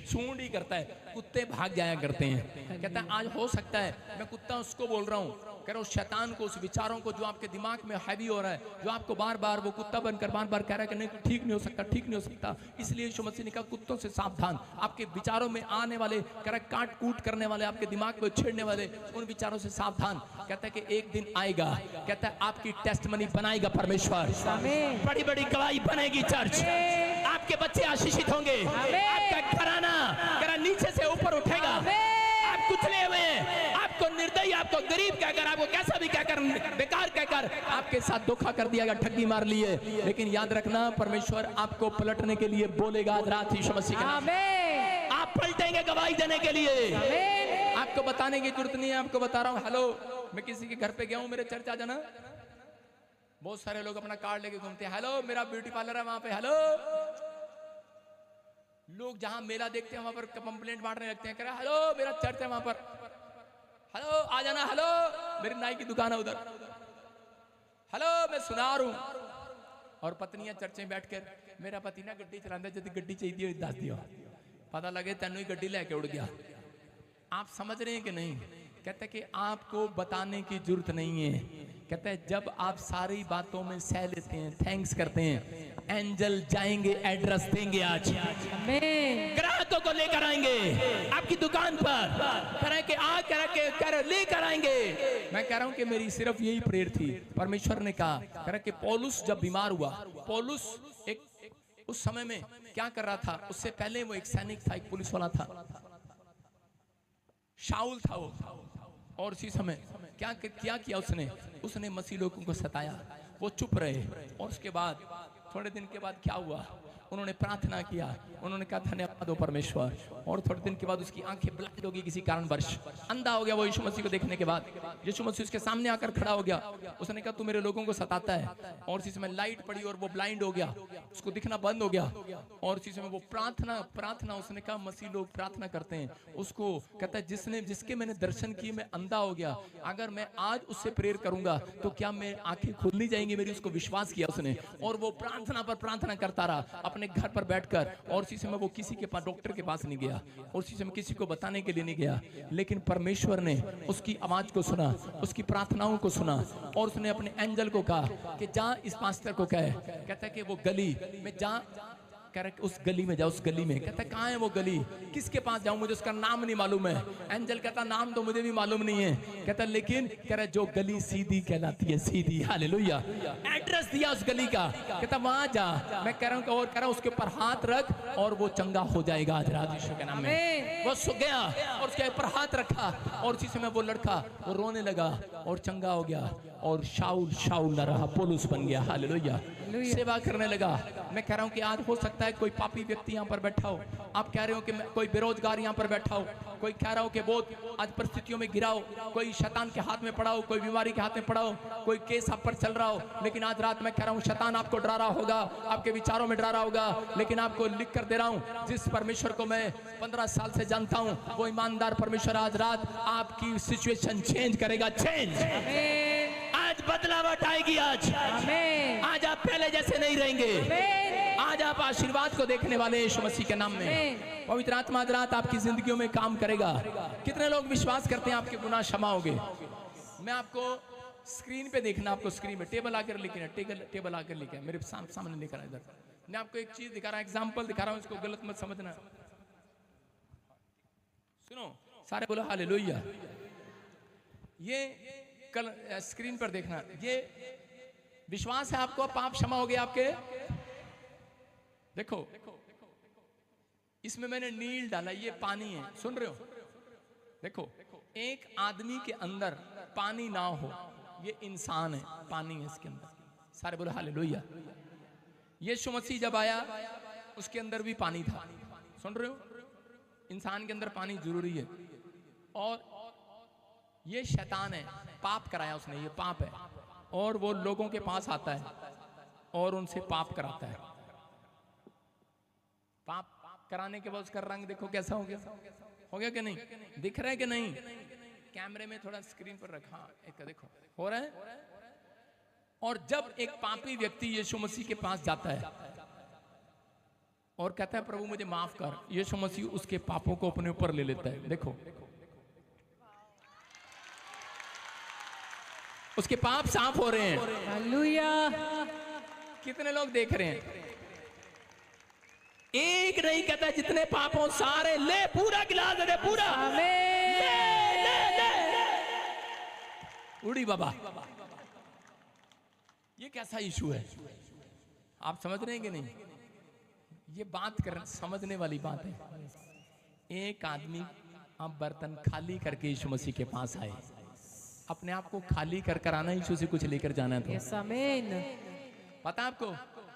सूंड ही करता है, कुत्ते भाग जाया करते हैं। कहता है आज हो सकता है मैं कुत्ता उसको बोल रहा हूँ, कह रहा उस शैतान को, उस विचारों को जो आपके दिमाग में हैवी हो रहा है, जो आपको बार बार वो कुत्ता बनकर बार बार कह रहा है कि नहीं ठीक नहीं हो सकता, ठीक नहीं हो सकता। इसलिए यीशु मसीह ने कहा कुत्तों से सावधान। आपके विचारों में आने वाले, कह रहा काट कूट करने वाले, आपके दिमाग को छेड़ने वाले उन विचारों से सावधान। कहता है कि एक दिन आएगा, कहता है आपकी टेस्टमनी बनाएगा परमेश्वर, बड़ी बड़ी गवाही बनेगी चर्च, आपके बच्चे आशीषित होंगे, आपका घराना नीचे से ऊपर उठेगा। आप कुचले हुए हैं, आपको निर्दयी, आपको गरीब कहकर, आपको कैसा भी कहकर, बेकार कहकर आपके साथ धोखा कर दिया, ठगी मार लिए, लेकिन याद रखना परमेश्वर आपको पलटने के लिए बोलेगा आज रात यीशु मसीह का नाम। आप पलटेंगे गवाही देने के लिए, आपको बताने की जरूरत नहीं है। आपको बता रहा हूँ, हेलो मैं किसी के घर पे गया हूँ, मेरे चर्च आ जाना। बहुत सारे लोग अपना कार्ड लेके घूमते हैं, हेलो मेरा ब्यूटी पार्लर है वहां पे, हेलो। लोग जहां मेला देखते हैं वहां पर कंप्लेंट बांटने लगते हैं, कह रहे हेलो मेरा चर्च है वहां पर, हेलो आ जाना, हेलो मेरी नाई की दुकान है उधर, हेलो मैं सुनार हूं। और पत्नियां चर्च में बैठकर, मेरा पति ना गड्डी चलाता, जब गड्डी चाहिए दस दियो, पता लगे तेनू ही गड्डी लेके उड़ गया। आप समझ रहे हैं कि नहीं? कहते कि आपको बताने की जरूरत नहीं है। कहते हैं जब आप सारी बातों में सह लेते हैं, थैंक्स करते हैं, एंजल जाएंगे, एड्रेस देंगे आज, आमीन। ग्राहकों को लेकर आएंगे आपकी दुकान पर, तरह के आ कर लेकर आएंगे। मैं कह रहा हूं कि मेरी सिर्फ यही प्रेयर थी। परमेश्वर ने कहा कह कि पौलुस जब बीमार हुआ, पौलुस एक उस समय में क्या कर रहा था, उससे पहले वो एक सैनिक था, एक पुलिस वाला था, शाऊल था वो। और उसी समय क्या किया उसने मसीह लोगों को सताया, वो चुप रहे। और उसके बाद थोड़े दिन के बाद क्या हुआ, उन्होंने प्रार्थना किया, उन्होंने कहा धन्यवाद हो परमेश्वर। और थोड़े दिन के बाद उसकी आंखें ब्लाइंड हो गई, किसी कारणवश अंधा हो गया वो यीशु मसीह को देखने के बाद। यीशु मसीह उसके सामने आकर खड़ा हो गया, उसने कहा तू मेरे लोगों को सताता है। और उसी समय लाइट पड़ी और वो ब्लाइंड हो गया, उसको दिखना बंद हो गया। और उसी समय वो प्रार्थना उसने कहा मसीह लोग प्रार्थना करते हैं, उसको कहता है जिसके मैंने दर्शन किए मैं अंधा हो गया, अगर मैं आज उससे प्रेयर करूंगा तो क्या मैं आंखें खुलनी जाएंगी मेरी। उसको विश्वास किया उसने, और वो प्रार्थना पर प्रार्थना करता रहा अपने घर पर बैठकर। और उसी समय वो किसी के पास, डॉक्टर के पास नहीं गया, और उसी समय किसी को बताने के लिए नहीं गया, लेकिन परमेश्वर ने उसकी आवाज को सुना, उसकी प्रार्थनाओं को सुना। और उसने अपने एंजल को कहा कि जा इस पास्टर को कहता है कि वो गली में जा, कह रहा उस गली में जाओ, उस गली में। कहता है कहाँ है वो गली, किसके पास जाऊं, मुझे उसका नाम नहीं मालूम है। एंजल कहता नाम तो मुझे भी मालूम नहीं है, कहता लेकिन कह रहा जो गली सीधी कहलाती है, सीधी, हालेलुया। एड्रेस दिया उस गली का, कहता वहां जा। मैं कह रहा हूं, और कह रहा हूं उसके ऊपर हाथ रख और वो चंगा हो जाएगा आज रात यीशु के नाम में। वो सो गया और उसके ऊपर हाथ रखा, और उसी समय वो लड़का वो रोने लगा और चंगा हो गया। और शाऊल न रहा, पौलुस बन गया, हालेलुया। सेवा करने लगा। मैं कह रहा हूं कि आज हो सकता है कोई पापी व्यक्ति यहाँ पर बैठा हो, आप कह रहे हो कि कोई बेरोजगार यहाँ पर बैठा हो, कोई कह रहा हो कि बहुत आज परिस्थितियों में गिरा हो, कोई शैतान के हाथ में पड़ा हो, कोई बीमारी के हाथ में पड़ा हो, कोई केस आप पर चल रहा हो। लेकिन आज रात मैं कह रहा हूँ शैतान आपको डरा रहा होगा, आपके विचारों में डरा रहा होगा, लेकिन आपको लिख कर दे रहा हूँ जिस परमेश्वर को मैं 15 साल से जानता हूँ, वो ईमानदार परमेश्वर आज रात आपकी सिचुएशन चेंज करेगा। चेंज आज बदलावट आएगी। आज आप पहले जैसे नहीं रहेंगे। आज आप आशीर्वाद को देखने वाले यीशु मसीह के नाम में। पवित्र आत्मा आज रात आपकी जिंदगियों में काम करेगा। कितने लोग विश्वास करते हैं आपके गुनाह क्षमा होंगे। मैं आपको स्क्रीन पे देखना, आपको स्क्रीन पे टेबल आकर लिखना, टेबल आकर लिखा मेरे सामने लिखा इधर। मैं आपको एक चीज दिखा रहा हूं, एग्जांपल दिखा रहा हूं, इसको गलत मत समझना। सुनो सारे बोलो हालेलुया। ये कल स्क्रीन पर देखना, ये विश्वास है आपको पाप क्षमा हो गए आपके। देखो इसमें मैंने नील डाला, ये पानी है, सुन रहे हो। देखो एक आदमी के अंदर पानी ना हो, ये इंसान है, पानी है इसके अंदर। सारे बोलो हालेलुया। यीशु मसीह जब आया उसके अंदर भी पानी था, सुन रहे हो। इंसान के अंदर पानी जरूरी है। और ये शैतान है, पाप कराया उसने, ये पाप है। और वो लोगों के पास आता है और उनसे पाप कराता है। पाप कराने के बाद उसका रंग देखो कैसा हो गया कि नहीं, दिख रहा है कि नहीं। कैमरे में थोड़ा स्क्रीन पर रखा, एक देखो हो रहा है। और जब एक पापी व्यक्ति यीशु मसीह के पास जाता है और कहता है प्रभु मुझे माफ कर, यीशु मसीह उसके पापों को अपने ऊपर ले लेता है। देखो उसके पाप साफ हो रहे हैं। हालेलुया। कितने लोग देख रहे हैं। एक नहीं कहता जितने पाप हो सारे ले, पूरा गिलास दे, पूरा ले। उड़ी बाबा, ये कैसा इशू है आप समझ रहे हैं कि नहीं। ये बात कर समझने वाली बात है। एक आदमी आप बर्तन खाली करके यीशु मसीह के पास आए, अपने आप को खाली कर आना, यीशु से कुछ लेकर जाना था। यस आमीन। पता आपको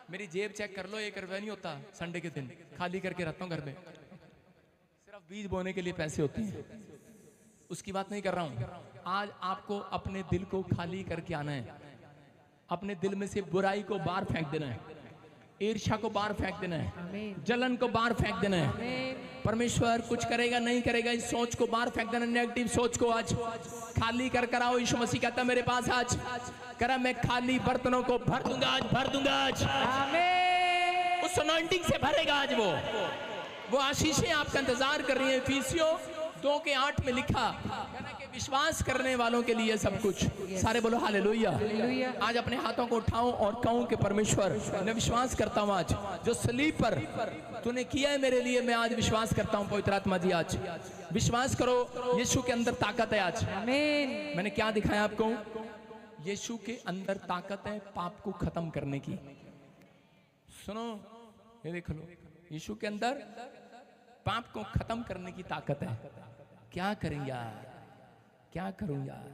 मेरी जेब चेक कर लो, 1 रुपया नहीं होता। संडे के दिन खाली करके रखता हूँ घर में, सिर्फ बीज बोने के लिए पैसे होते हैं। उसकी बात नहीं कर रहा हूँ। आज आपको अपने दिल को खाली करके आना है। अपने दिल में से बुराई को बाहर फेंक देना है, ईर्ष्या को बाहर फेंक देना है, जलन को बाहर फेंक देना है। परमेश्वर कुछ करेगा नहीं करेगा, इस सोच को बाहर फेंक देना, नेगेटिव सोच को आज खाली कर आओ। यीशु मसीह कहता मेरे पास आज करा, मैं खाली बर्तनों को भर दूंगा आज, भर दूंगा आज। उस अनॉइंटिंग से भरेगा आज। वो आशीषें आपका इंतजार कर रही है। इफिसियों 2:8 में लिखा कि विश्वास करने वालों के लिए सब कुछ। सारे बोलो हालेलुया। आज अपने हाथों को उठाओ और कहूं कि परमेश्वर, मैं विश्वास करता हूं आज जो सलीब पर तूने किया है मेरे लिए, मैं आज विश्वास करता हूं। पवित्र आत्मा जी आज विश्वास करो, यीशु के अंदर ताकत है। आज आमीन। मैंने क्या दिखाया आपको? यीशु के अंदर ताकत है पाप को खत्म करने की। सुनो, ये देख लो, यीशु के अंदर पाप को खत्म करने की ताकत है। क्या करें यार, क्या करूं यार,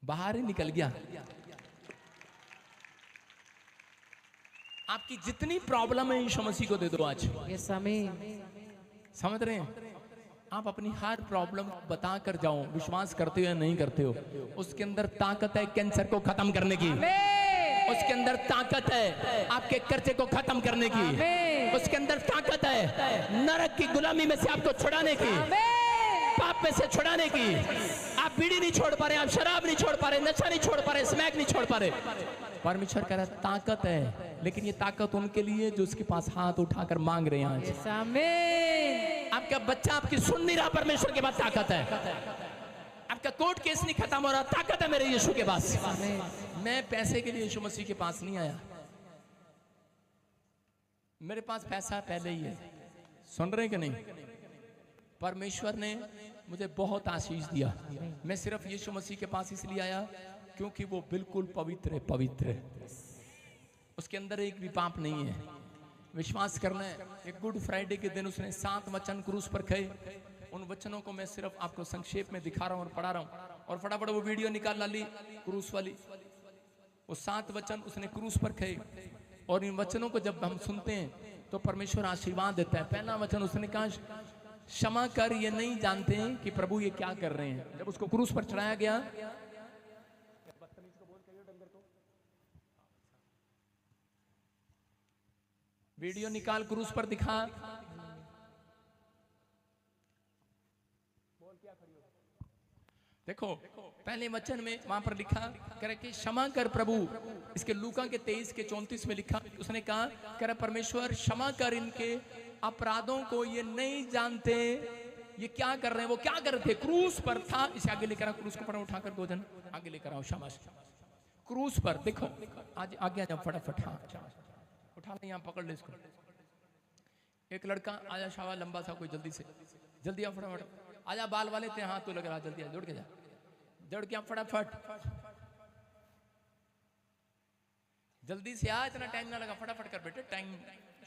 बाहर ही निकल गया। आपकी जितनी प्रॉब्लम है यीशु मसीह को दे दो आज। यस आमीन। समझ रहे हैं? आप अपनी हर प्रॉब्लम बता कर जाओ, विश्वास करते हो या नहीं करते हो, उसके अंदर ताकत है कैंसर को खत्म करने की। उसके अंदर ताकत है आपके कर्जे को खत्म करने की। उसके अंदर ताकत है नरक की गुलामी में से आपको छुड़ाने की, पाप में से छुड़ाने की। आप बीड़ी नहीं छोड़ पा रहे, आप शराब नहीं छोड़ पा रहे, नशा नहीं छोड़ पा रहे, स्मैक नहीं छोड़ पा रहे। परमेश्वर कह रहा है ताकत है, लेकिन ये ताकत उनके लिए जो उसके पास हाथ उठाकर मांग रहे हैं आज। यस आमीन। आपका बच्चा आपकी सुन नहीं रहा, परमेश्वर के पास ताकत है। आपका कोर्ट केस नहीं खत्म हो रहा, ताकत है मेरे यीशु के पास। मैं पैसे के लिए यीशु मसीह के पास नहीं आया, मेरे पास पैसा पहले ही है। सुन रहे कि नहीं? परमेश्वर ने मुझे बहुत आशीष दिया। मैं सिर्फ यीशु मसीह के पास इसलिए आया क्योंकि वो बिल्कुल पवित्र है, पवित्र है। उसके अंदर एक भी पाप नहीं है। विश्वास करना है। एक गुड फ्राइडे के दिन उसने 7 वचन क्रूस पर कहे। उन वचनों को मैं सिर्फ आपको संक्षेप में दिखा रहा हूं और पढ़ा रहा हूं। और फटाफट वो वीडियो निकाल ली क्रूस वाली। वो 7 वचन उसने क्रूस पर कहे, और इन वचनों को जब हम सुनते हैं तो परमेश्वर आशीर्वाद देता है। पहला वचन उसने कहा, क्षमा कर, ये नहीं जानते हैं कि प्रभु ये क्या कर रहे हैं। जब उसको क्रूस पर चढ़ाया गया, वीडियो निकाल क्रूस पर दिखा। देखो पहले वचन में वहां पर लिखा करे कि क्षमा कर प्रभु। इसके लूका के 23 के 34 में लिखा, उसने कहा करे परमेश्वर क्षमा कर इनके अपराधों को, ये नहीं जानते ये क्या कर रहे हैं। वो क्या कर रहे थे? क्रूस पर था। इसे आगे लेकर आओ, क्रूस को उठाकर 2 जन आगे लेकर आओ। शाबाश। क्रूस पर देखो, आज आगे आ जाओ फटाफट। हाँ उठा ले, यहाँ पकड़ ले इसको। एक लड़का आजा, शावा लंबा सा कोई, जल्दी से जल्दी आओ फटाफट। आजा, बाल वाले थे, हाँ तो लग रहा, जल्दी आ, दौड़ के जा, दौड़ के आ फटाफट, जल्दी से आ, इतना टाइम ना लगा, फटाफट कर बेटे, टाइम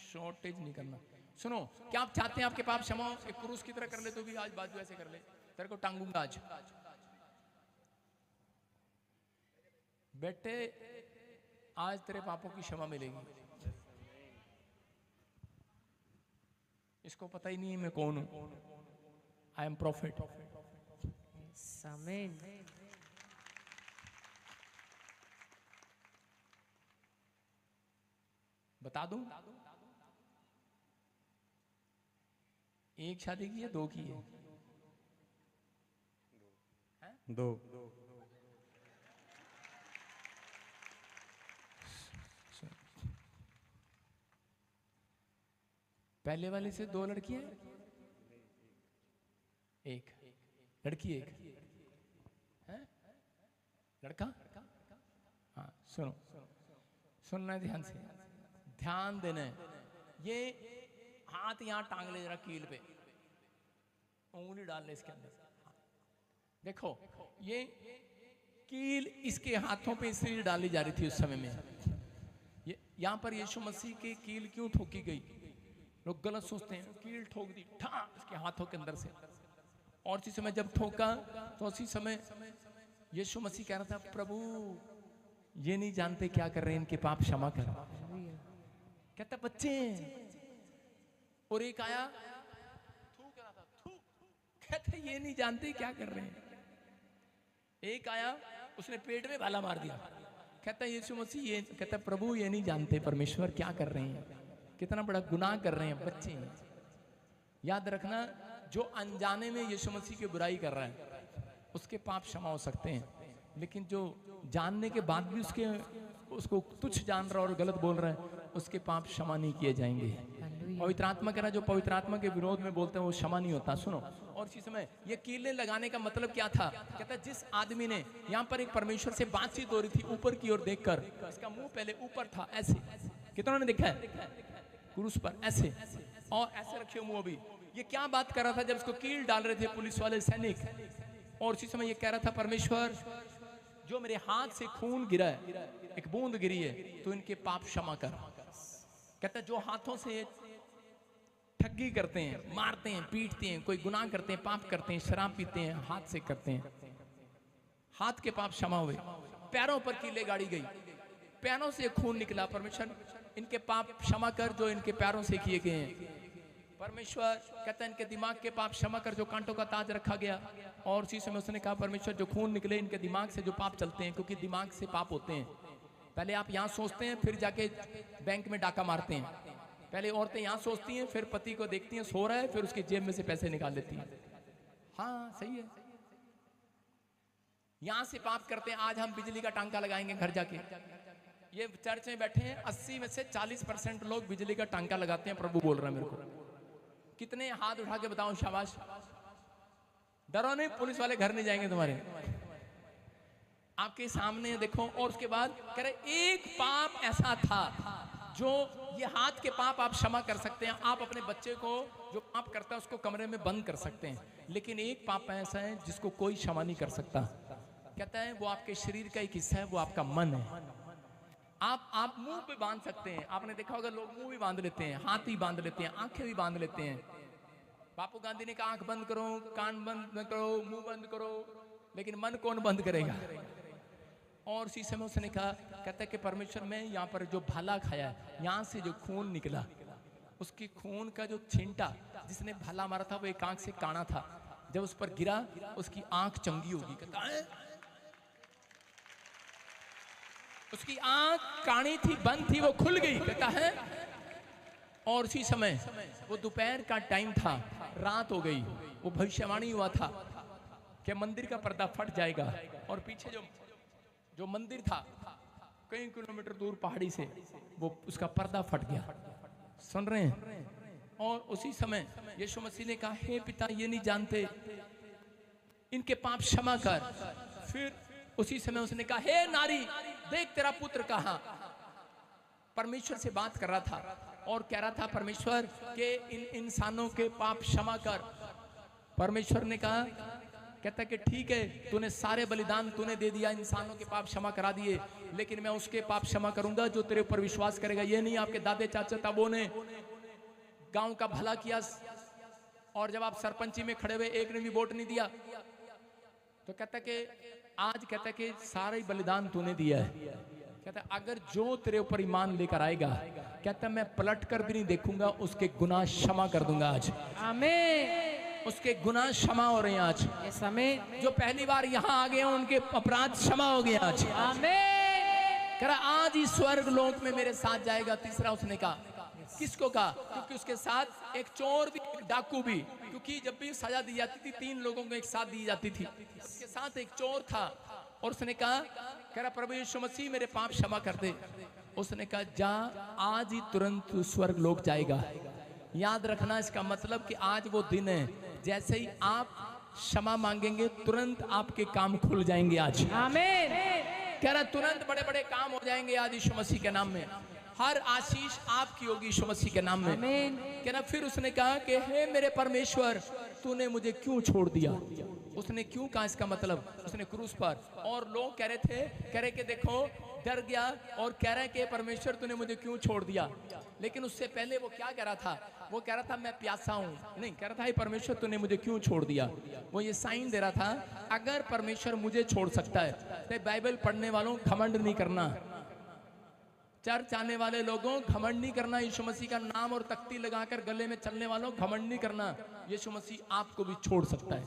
शॉर्टेज नहीं करना। सुनो, क्या आप चाहते हैं आपके पाप क्षमा हो? एक क्रूस की तरह कर ले तो भी आज बाजू ऐसे कर ले, तेरे को टांगूंगा आज बेटे, आज तेरे पापों की क्षमा मिलेगी। इसको पता ही नहीं है मैं कौन हूं। I am profit. आमीन। बता दूं, एक शादी की है, 2 की है? 2। पहले वाले से 2 लड़कियां, 1 लड़की, 1 है लड़का। हाँ सुनो, सुनना है ध्यान से, ध्यान देना है। ये हाथ यहां टांग ले जरा कील पे, उंगली डाल ले इसके अंदर। देखो ये कील इसके हाथों पे इसलिए डाली जा रही थी उस समय में। ये यहां पर यीशु मसीह की कील क्यों ठोकी गई? लोग गलत सोचते हैं, कील ठोक दी ठा इसके हाथों के अंदर से। और उसी समय जब ठोका तो उसी समय यीशु मसीह कह रहा था, प्रभु ये नहीं जानते क्या कर रहे हैं, इनके पाप क्षमा कर। कहता बच्चे, और एक आया थूक रहा था, थूक, कहते ये नहीं जानते क्या कर रहे हैं। एक आया उसने पेट में भाला मार दिया, कहता यीशु मसीह ये, कहता प्रभु ये नहीं जानते परमेश्वर क्या कर रहे हैं, कितना बड़ा गुनाह कर रहे हैं बच्चे। याद रखना, जो अनजाने में यीशु मसीह की बुराई कर रहा है उसके पाप क्षमा हो सकते हैं, लेकिन जो जानने के बाद भी उसको तुच्छ जान रहा और गलत बोल रहा है, उसके पाप क्षमा नहीं किए जाएंगे। पवित्र आत्मा कह रहा, जो पवित्र आत्मा के विरोध में बोलते हैं वो क्षमा नहीं होता। सुनो, और इसी समय ये कीले लगाने का मतलब क्या था? कहता है जिस आदमी ने यहाँ पर एक परमेश्वर से बातचीत हो रही थी ऊपर की ओर देखकर, इसका मुंह पहले ऊपर था ऐसे, कितनों ने देखा है? क्रूस पर ऐसे, और ऐसे रखे मुंह। अभी ये क्या बात कर रहा था जब इसको कील डाल रहे थे पुलिस वाले सैनिक? और उसी समय ये कह रहा था, परमेश्वर जो मेरे हाथ से खून गिरा है, एक बूंद गिरी है, तो इनके पाप क्षमा कर। कहता है जो हाथों से ठगी करते हैं, मारते हैं, पीटते हैं, कोई गुनाह करते हैं, पाप करते हैं, शराब पीते हैं, हाथ से करते हैं, हाथ के पाप क्षमा हुए। पैरों पर कीले गाड़ी गई, पैरों से खून निकला, परमेश्वर इनके पाप क्षमा कर जो इनके पैरों से किए गए हैं। परमेश्वर कहता है इनके दिमाग के पाप क्षमा कर जो कांटों का ताज रखा गया। और उसी समय उसने कहा, परमेश्वर जो खून निकले इनके दिमाग से जो पाप चलते हैं, क्योंकि दिमाग से पाप होते हैं। पहले आप यहाँ सोचते हैं, फिर जाके बैंक में डाका मारते हैं। पहले औरतें यहाँ सोचती हैं, फिर पति को देखती हैं सो रहा है, फिर उसकी जेब में से पैसे निकाल लेती हैं। हाँ सही है, यहाँ से पाप करते हैं। आज हम बिजली का टांका लगाएंगे घर जाके। ये चर्च में बैठे हैं, 80 में से 40% लोग बिजली का टांका लगाते हैं। प्रभु बोल रहा है मेरे को। कितने हाथ उठा के बताओ शाबाश। डरो नहीं, पुलिस वाले घर नहीं जाएंगे तुम्हारे, आपके सामने देखो। और उसके बाद कह रहे एक पाप ऐसा था जो ये हाथ के पाप आप क्षमा कर सकते हैं। आप अपने बच्चे को जो पाप करता है उसको कमरे में बंद कर सकते हैं, लेकिन एक पाप ऐसा है जिसको कोई क्षमा नहीं कर सकता। कहता है वो आपके शरीर का एक हिस्सा है, वो आपका मन है। आप मुंह पे बांध सकते हैं। आपने देखा होगा लोग मुंह भी बांध लेते हैं, हाथ भी बांध लेते हैं, आंखें भी बांध लेते हैं। बापू गांधी ने कहा आंख बंद करो, कान बंद करो, मुंह बंद करो, लेकिन मन कौन बंद करेगा? और उसी समय उसने कहा, कहता है कि परमेश्वर मैं यहाँ पर जो भाला खाया, यहाँ से जो खून निकला, उसकी खून का जो छींटा जिसने भाला मारा था वो एक आंख से काना था, जब उस पर गिरा उसकी आंख चंगी होगी। कहता है उसकी आंख कानी थी, बंद थी, वो खुल गई। कहता है और उसी समय वो दोपहर का टाइम था, रात हो गई। वो भविष्यवाणी हुआ था कि मंदिर का पर्दा फट जाएगा, और पीछे जो मंदिर था कई किलोमीटर दूर पहाड़ी से, वो उसका पर्दा फट गया। सुन रहे हैं? और उसी समय यीशु मसीह ने कहा, हे पिता ये नहीं जानते, इनके पाप क्षमा कर। फिर उसी समय उसने कहा, हे नारी देख तेरा पुत्र कहाँ। परमेश्वर से बात कर रहा था और कह रहा था, परमेश्वर के इन इंसानों के पाप क्षमा कर। परमेश्वर ने कहा, कहता कि ठीक है, तूने सारे बलिदान तूने दे दिया, इंसानों के पाप क्षमा करा दिए, लेकिन मैं उसके पाप क्षमा करूंगा जो तेरे ऊपर विश्वास करेगा। ये नहीं आपके दादे चाचा ताबों ने गांव का भला किया, और जब आप सरपंची में खड़े हुए एक ने भी वोट नहीं दिया, तो कहता कि आज कहता कि सारे बलिदान तूने दिया है। कहता अगर जो तेरे ऊपर ईमान लेकर आएगा, कहता मैं पलट कर भी नहीं देखूंगा, उसके गुनाह क्षमा कर दूंगा आज। आमीन। उसके गुनाह क्षमा हो रहे हैं आज। इस समय जो पहली बार यहाँ आ गए उनके अपराध क्षमा हो गए आज। आमीन। कह रहा आज ही स्वर्ग लोक में मेरे साथ जाएगा। तीसरा उसने कहा, किसको कहा? क्योंकि उसके साथ एक चोर भी, एक डाकू भी, क्योंकि जब भी सजा दी जाती थी 3 लोगों को एक साथ दी जाती थी, उसके साथ एक चोर था। और उसने कहा, कह रहा प्रभु यीशु मसीह मेरे पाप क्षमा कर दे। उसने कहा जा आज ही तुरंत स्वर्ग लोक जाएगा। याद रखना इसका मतलब कि आज वो दिन है, जैसे ही आप क्षमा मांगेंगे तुरंत आपके काम खुल जाएंगे आज। आमीन। कह रहा तुरंत बड़े बड़े काम हो जाएंगे आज यीशु मसीह के नाम में। हर आशीष आपकी होगी यीशु मसीह के नाम में। आमीन। कह रहा फिर उसने कहा कि हे मेरे परमेश्वर तूने मुझे क्यों छोड़ दिया। उसने क्यों कहा इसका मतलब, उसने क्रूस पर, और लोग कह रहे थे, कह रहे कि देखो डर गया और कह रहा है कि परमेश्वर तूने मुझे क्यों छोड़ दिया। लेकिन उससे पहले वो क्या कह रहा था? वो कह रहा था मैं प्यासा हूं, नहीं कह रहा था परमेश्वर तूने मुझे क्यों छोड़ दिया। वो ये साइन दे रहा था, अगर परमेश्वर मुझे छोड़ सकता है तो बाइबल पढ़ने वालों घमंड नहीं करना, चर्च आने वाले लोगों घमंड नहीं करना, यीशु मसीह का नाम और तख्ती लगाकर गले में चलने वालों घमंड नहीं करना। यीशु मसीह आपको भी छोड़ सकता है,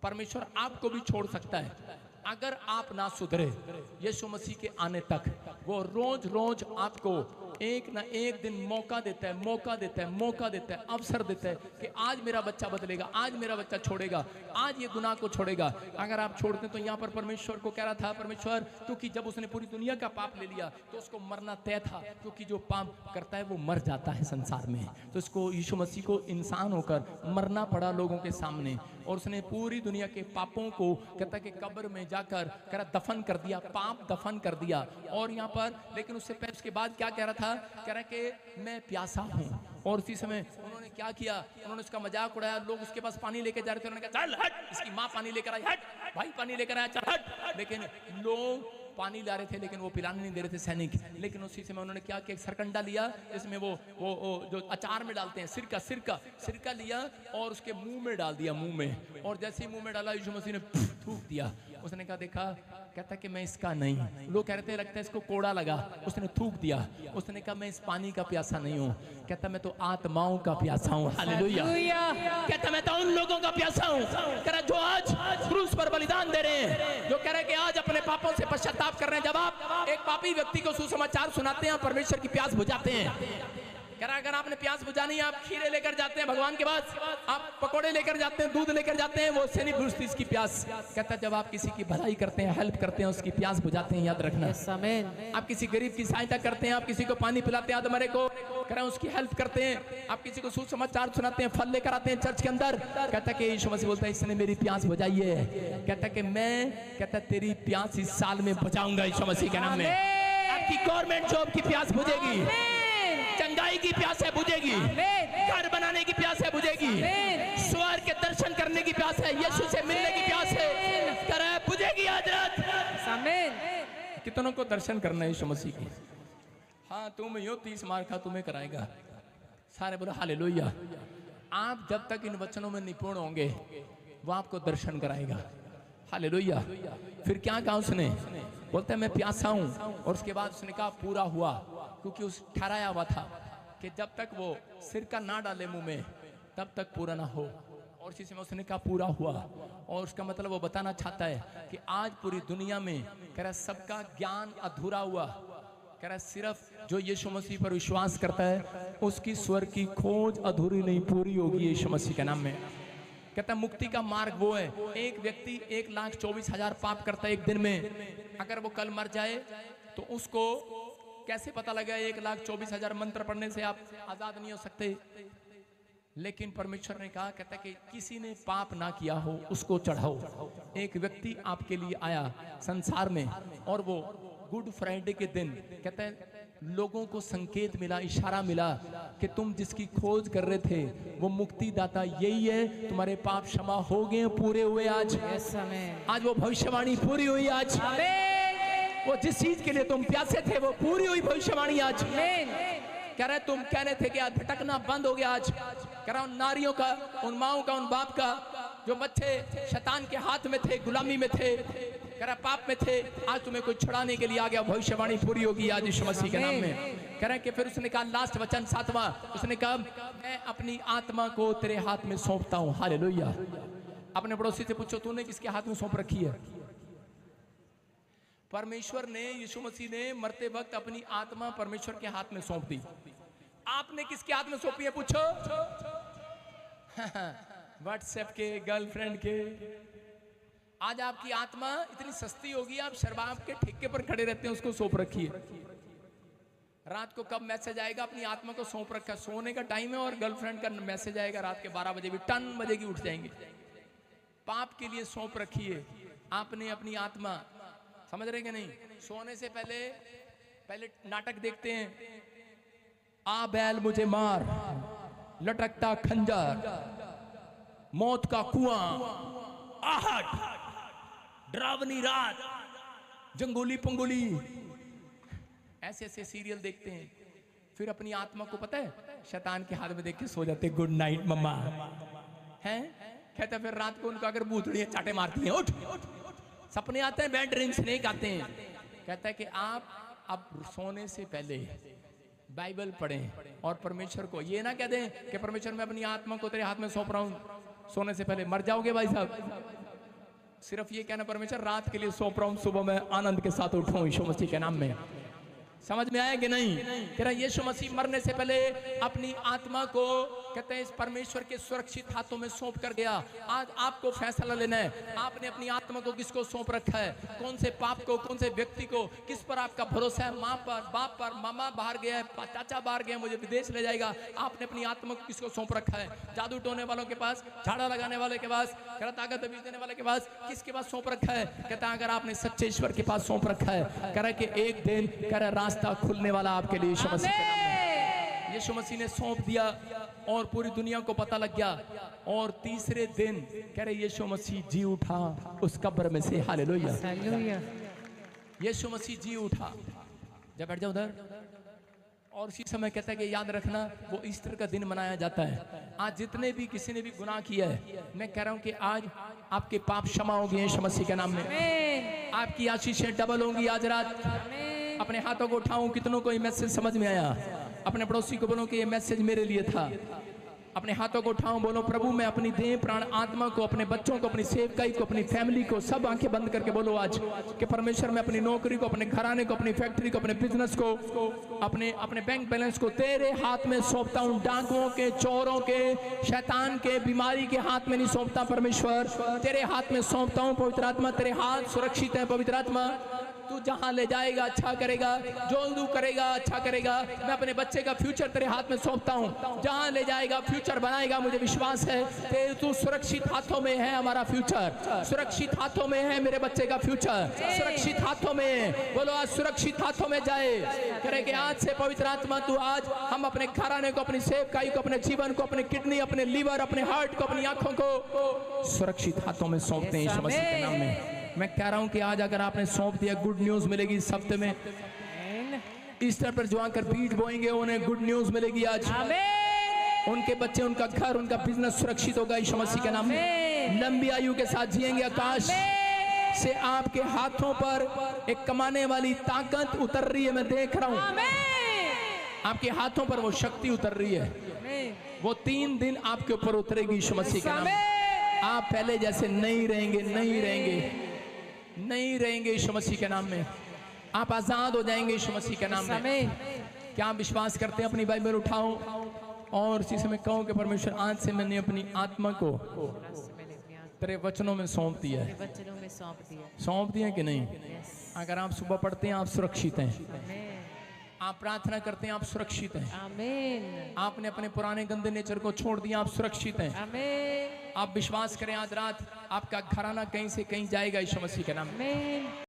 परमेश्वर आपको भी छोड़ सकता है अगर आप ना सुधरे। यीशु मसीह के आने तक वो रोज रोज आपको एक ना एक दिन मौका देता है, मौका देता है, मौका देता है, अवसर देता है कि आज मेरा बच्चा बदलेगा, आज मेरा बच्चा छोड़ेगा, आज ये गुनाह को छोड़ेगा। अगर आप छोड़ते हैं तो यहाँ पर परमेश्वर को कह रहा था, परमेश्वर क्योंकि जब उसने पूरी दुनिया का पाप ले लिया तो उसको मरना तय था, क्योंकि जो पाप करता है वो मर जाता है संसार में। तो इसको यीशु मसीह को इंसान होकर मरना पड़ा लोगों के सामने, और उसने पूरी दुनिया के पापों को कहता कि कब्र में जाकर कह रहा दफन कर दिया, पाप दफन कर दिया। और यहाँ पर लेकिन उससे पहले उसके बाद क्या कह रहा था, कह रहा कि मैं प्यासा हूँ। और उसी समय उन्होंने क्या किया, उन्होंने उसका मजाक उड़ाया। लोग उसके पास पानी लेके जा रहे थे, उन्होंने कहा चल हट, इसकी माँ पानी लेकर आई, हट भाई पानी लेकर आया, चल हट। लेकिन लोग पानी ला रहे थे लेकिन वो पिलाने नहीं दे रहे थे सैनिक। लेकिन उसी समय उन्होंने क्या किया, एक सरकंडा लिया जिसमें वो जो अचार में डालते हैं सिरका लिया और उसके मुंह में डाल दिया, मुंह में। और जैसे ही मुंह में डाला यीशु मसीह ने थूक दिया। उसने कहा देखा, कहता कि मैं इसका नहीं। लोग कह रहे थे लगता है इसको कोड़ा लगा, उसने थूक दिया। उसने कहा मैं इस पानी का प्यासा नहीं हूँ, कहता मैं तो आत्माओं का प्यासा हूँ। हालेलुया। कहता मैं तो उन लोगों का प्यासा हूँ, कह रहा जो आज क्रूस पर बलिदान दे रहे हैं, जो कह रहे कि आज अपने पापों से पश्चाताप कर रहे हैं। जब आप एक पापी व्यक्ति को सुसमाचार सुनाते हैं, परमेश्वर की प्यास बुझाते हैं। कह रहा अगर आपने प्यास बुझानी, आप खीरे लेकर जाते हैं भगवान के पास, आप पकोड़े लेकर जाते हैं, दूध लेकर जाते हैं, वो उससे नहीं बुझती इसकी प्यास। कहता जब आप किसी की भलाई करते हैं, हेल्प करते हैं, उसकी प्यास बुझाते हैं, याद रखना। आप किसी गरीब की सहायता करते हैं, आप किसी को पानी पिलाते हैं, आदमरे को कह रहा उसकी हेल्प करते हैं, आप किसी को सुसमाचार सुनाते हैं, फल लेकर आते हैं चर्च के अंदर। कहता कि यीशु मसीह बोलता है इसने मेरी प्यास बुझाई है। कहता कि मैं कहता तेरी प्यास इस साल में बुझाऊंगा यीशु मसीह के नाम में। आपकी गवर्नमेंट जॉब की प्यास बुझेगी, चंगाई की प्यास है बुझेगी, घर बनाने की प्यास है बुझेगी, स्वर्ग के दर्शन करने की प्यास है, यीशु से मिलने की प्यास है, करे बुझेगी आज रात। आमीन। कितनों को दर्शन करना है यीशु मसीह की। हाँ तुम यो 30 मार खा तुम्हें कराएगा। सारे बोलो हालेलुया। आप जब तक इन वचनों में निपुण होंगे वो आपको दर्शन कराएगा। हालेलुया। फिर क्या कहा उसने, बोलता है मैं प्यासा हूं। और उसके बाद उसने कहा पूरा हुआ, क्योंकि उस ठहराया हुआ था कि जब तक वो सिरका ना डाले मुंह में तब तक पूरा ना हो। और इसी समय उसने कहा पूरा हुआ। और उसका मतलब वो बताना चाहता है कि आज पूरी दुनिया में कह रहा सबका ज्ञान अधूरा हुआ। कह रहा सिर्फ जो यीशु मसीह पर विश्वास करता है उसकी स्वर्ग की खोज अधूरी नहीं, पूरी होगी यीशु मसीह के नाम में। कहता मुक्ति का मार्ग वो है, एक व्यक्ति 1,24,000 पाप करता है एक दिन में, अगर वो कल मर जाए तो उसको कैसे पता लगा 1,24,000 मंत्र पढ़ने से आप आजाद नहीं हो सकते। लेकिन परमेश्वर ने कहा, कहता कि किसी ने पाप ना किया हो उसको चढ़ाओ। एक व्यक्ति आपके लिए आया संसार में और वो गुड फ्राइडे के दिन कहता है लोगों को संकेत मिला, इशारा मिला कि तुम जिसकी खोज कर रहे थे वो मुक्ति दाता यही है, तुम्हारे पाप क्षमा हो गए, पूरे हुए आज। आज वो भविष्यवाणी पूरी हुई आज। वो जिस चीज के लिए तुम प्यासे थे वो पूरी हुई भविष्यवाणी आज। कह रहे तुम कह रहे थे कि आज भटकना बंद हो गया। आज कह रहा उन नारियों का, उन माओं का, उन बाप का जो बच्चे शैतान के हाथ में थे, गुलामी में थे, कह रहा पाप में थे, आज तुम्हें कोई छुड़ाने के लिए आ गया। भविष्यवाणी पूरी होगी आज यीशु मसीह के नाम में। कह रहे कि फिर उसने कहा लास्ट वचन 7वां, उसने कहा मैं अपनी आत्मा को तेरे हाथ में सौंपता हूँ। हालेलुया। अपने पड़ोसी से पूछो तूने किसके हाथ में सौंप रखी है। परमेश्वर ने, यीशु मसीह ने मरते वक्त अपनी आत्मा परमेश्वर के हाथ में सौंप दी। आपने किसके हाथ में सौंपी है पूछो। व्हाट्सएप के, गर्लफ्रेंड के। आज आपकी आत्मा इतनी सस्ती होगी, आप शराब के ठेके पर खड़े रहते हैं, उसको सौंप रखिए। रात को कब मैसेज आएगा, अपनी आत्मा को सौंप रखा। सोने का टाइम है और गर्लफ्रेंड का मैसेज आएगा रात के 12 बजे भी, टन बजेगी उठ जाएंगे। पाप के लिए सौंप रखिए आपने अपनी आत्मा। समझ रहे कि नहीं। सोने से पहले नाटक देखते हैं, आ बैल मुझे मार, लटकता खंजर, मौत का कुआं, आहट, डरावनी रात, जंगोली पंगोली, ऐसे ऐसे सीरियल देखते हैं। फिर अपनी आत्मा को पता है शैतान के हाथ में देख के सो जाते, गुड नाइट मम्मा हैं। कहते फिर रात को उनको अगर भूतड़ियां चाटे मारती हैं, उठ। सपने आते हैं, बैड ड्रीम्स नहीं आते हैं। कहता है कि आप अब सोने से पहले बाइबल पढ़ें और परमेश्वर को ये ना कह दें कि परमेश्वर मैं अपनी आत्मा को तेरे हाथ में सौंप रहा हूं। सोने से पहले मर जाओगे भाई साहब। सिर्फ ये कहना परमेश्वर रात के लिए सौंप रहा हूं, सुबह मैं आनंद के साथ उठूं यीशु मसीह के नाम में। समझ में आया कि नहीं? कह रहा यीशु मसीह मरने से पहले अपनी आत्मा को कहते हैं इस परमेश्वर के सुरक्षित हाथों में सौंप कर गया। आज आपको फैसला लेना है, आपने अपनी आत्मा को किसको सौंप रखा है? कौन से पाप को, कौन से व्यक्ति को, किस पर आपका भरोसा है? माँ पर, बाप पर, मामा बाहर गया है, चाचा बाहर गया, मुझे विदेश ले जाएगा। आपने अपनी आत्मा को किसको सौंप रखा है? जादू टोने वालों के पास, झाड़ा लगाने वाले के पास, ताकत बीज देने वाले के पास, किसके पास सौंप रखा है? कहता है अगर आपने सच्चे ईश्वर के पास सौंप रखा है, कह रहा है कि एक दिन कह रहा रास्ता खुलने वाला आपके लिए यीशु मसीह के नाम में। यीशु मसीह ने सौंप दिया और पूरी दुनिया को पता लग गया। और तीसरे दिन कह रहे यीशु मसीह जी उठा उस कब्र में से। हालेलुया, यीशु मसीह जी उठा। जब बैठ जाओ उधर। और इसी समय कहता है कि याद रखना वो ईस्टर का दिन मनाया जाता है। आज जितने भी किसी ने भी गुनाह किया है, मैं कह रहा हूं कि आज आपके पाप क्षमा होंगे यीशु मसीह के नाम में। आपकी आशीषें डबल होंगी आज रात। अपने हाथों को उठाऊं, कितनों को ये मैसेज समझ में आया? अपने पड़ोसी को बोलो कि ये मैसेज मेरे लिए था। अपने हाथों को उठाऊं, बोलो प्रभु मैं अपनी देह प्राण आत्मा को, अपने बच्चों को, अपनी सेवकाई को, अपनी फैमिली को, सब आंखें बंद करके बोलो आज कि परमेश्वर मैं अपनी नौकरी को, अपने घराने को, अपनी फैक्ट्री को, अपने बिजनेस को, अपने बैंक बैलेंस को तेरे हाथ में सौंपता हूं। डाकुओं के, चोरों के, शैतान के, बीमारी के हाथ में नहीं सौंपता परमेश्वर, तेरे हाथ में सौंपता हूं। पवित्र आत्मा तेरे हाथ सुरक्षित है। पवित्र आत्मा तू जहां ले जाएगा अच्छा करेगा, जो तू करेगा अच्छा करेगा। मैं अपने बच्चे का फ्यूचर तेरे हाथ में सौंपता हूं। जहां ले जाएगा फ्यूचर बनाएगा, मुझे विश्वास है तेरे तू सुरक्षित हाथों में है। हमारा फ्यूचर सुरक्षित हाथों में है। मेरे बच्चे का फ्यूचर सुरक्षित हाथों में है। बोलो आज सुरक्षित हाथों में जाए। करे कि आज से पवित्र आत्मा तू आज हम अपने घराने को, अपनी सेवकाई को, अपने जीवन को, अपने किडनी, अपने लीवर, अपने हार्ट को, अपनी आंखों को सुरक्षित हाथों में सौंपते हैं यीशु मसीह के नाम में। मैं कह रहा हूं कि आज अगर आपने सौंप दिया, गुड न्यूज मिलेगी इस हफ्ते में। ईस्टर पर जो आकर बीज बोएंगे उन्हें गुड न्यूज मिलेगी आज। उनके बच्चे, उनका घर, उनका बिजनेस सुरक्षित होगा यीशु मसीह के नाम में। लंबी आयु के साथ जिएंगे। आकाश से आपके हाथों पर एक कमाने वाली ताकत उतर रही है। मैं देख रहा हूं आपके हाथों पर वो शक्ति उतर रही है। वो 3 दिन आपके ऊपर उतरेगी यीशु मसीह के नाम में। आप पहले जैसे नहीं रहेंगे, नहीं रहेंगे, नहीं रहेंगे यीशु मसीह के नाम में। आप आजाद हो जाएंगे यीशु मसीह के नाम में। क्या आप विश्वास करते हैं? अपनी बाइबल उठाओ और इसी समय कहो कि परमेश्वर आज से मैंने अपनी आत्मा को तेरे वचनों में सौंप दिया है। सौंप दिया कि नहीं? अगर आप सुबह पढ़ते हैं आप सुरक्षित हैं। आप प्रार्थना करते हैं आप सुरक्षित हैं। आमीन। आपने अपने पुराने गंदे नेचर को छोड़ दिया, आप सुरक्षित हैं। आमीन। आप विश्वास करें आज रात आपका घराना कहीं से कहीं जाएगा यीशु मसीह के नाम में।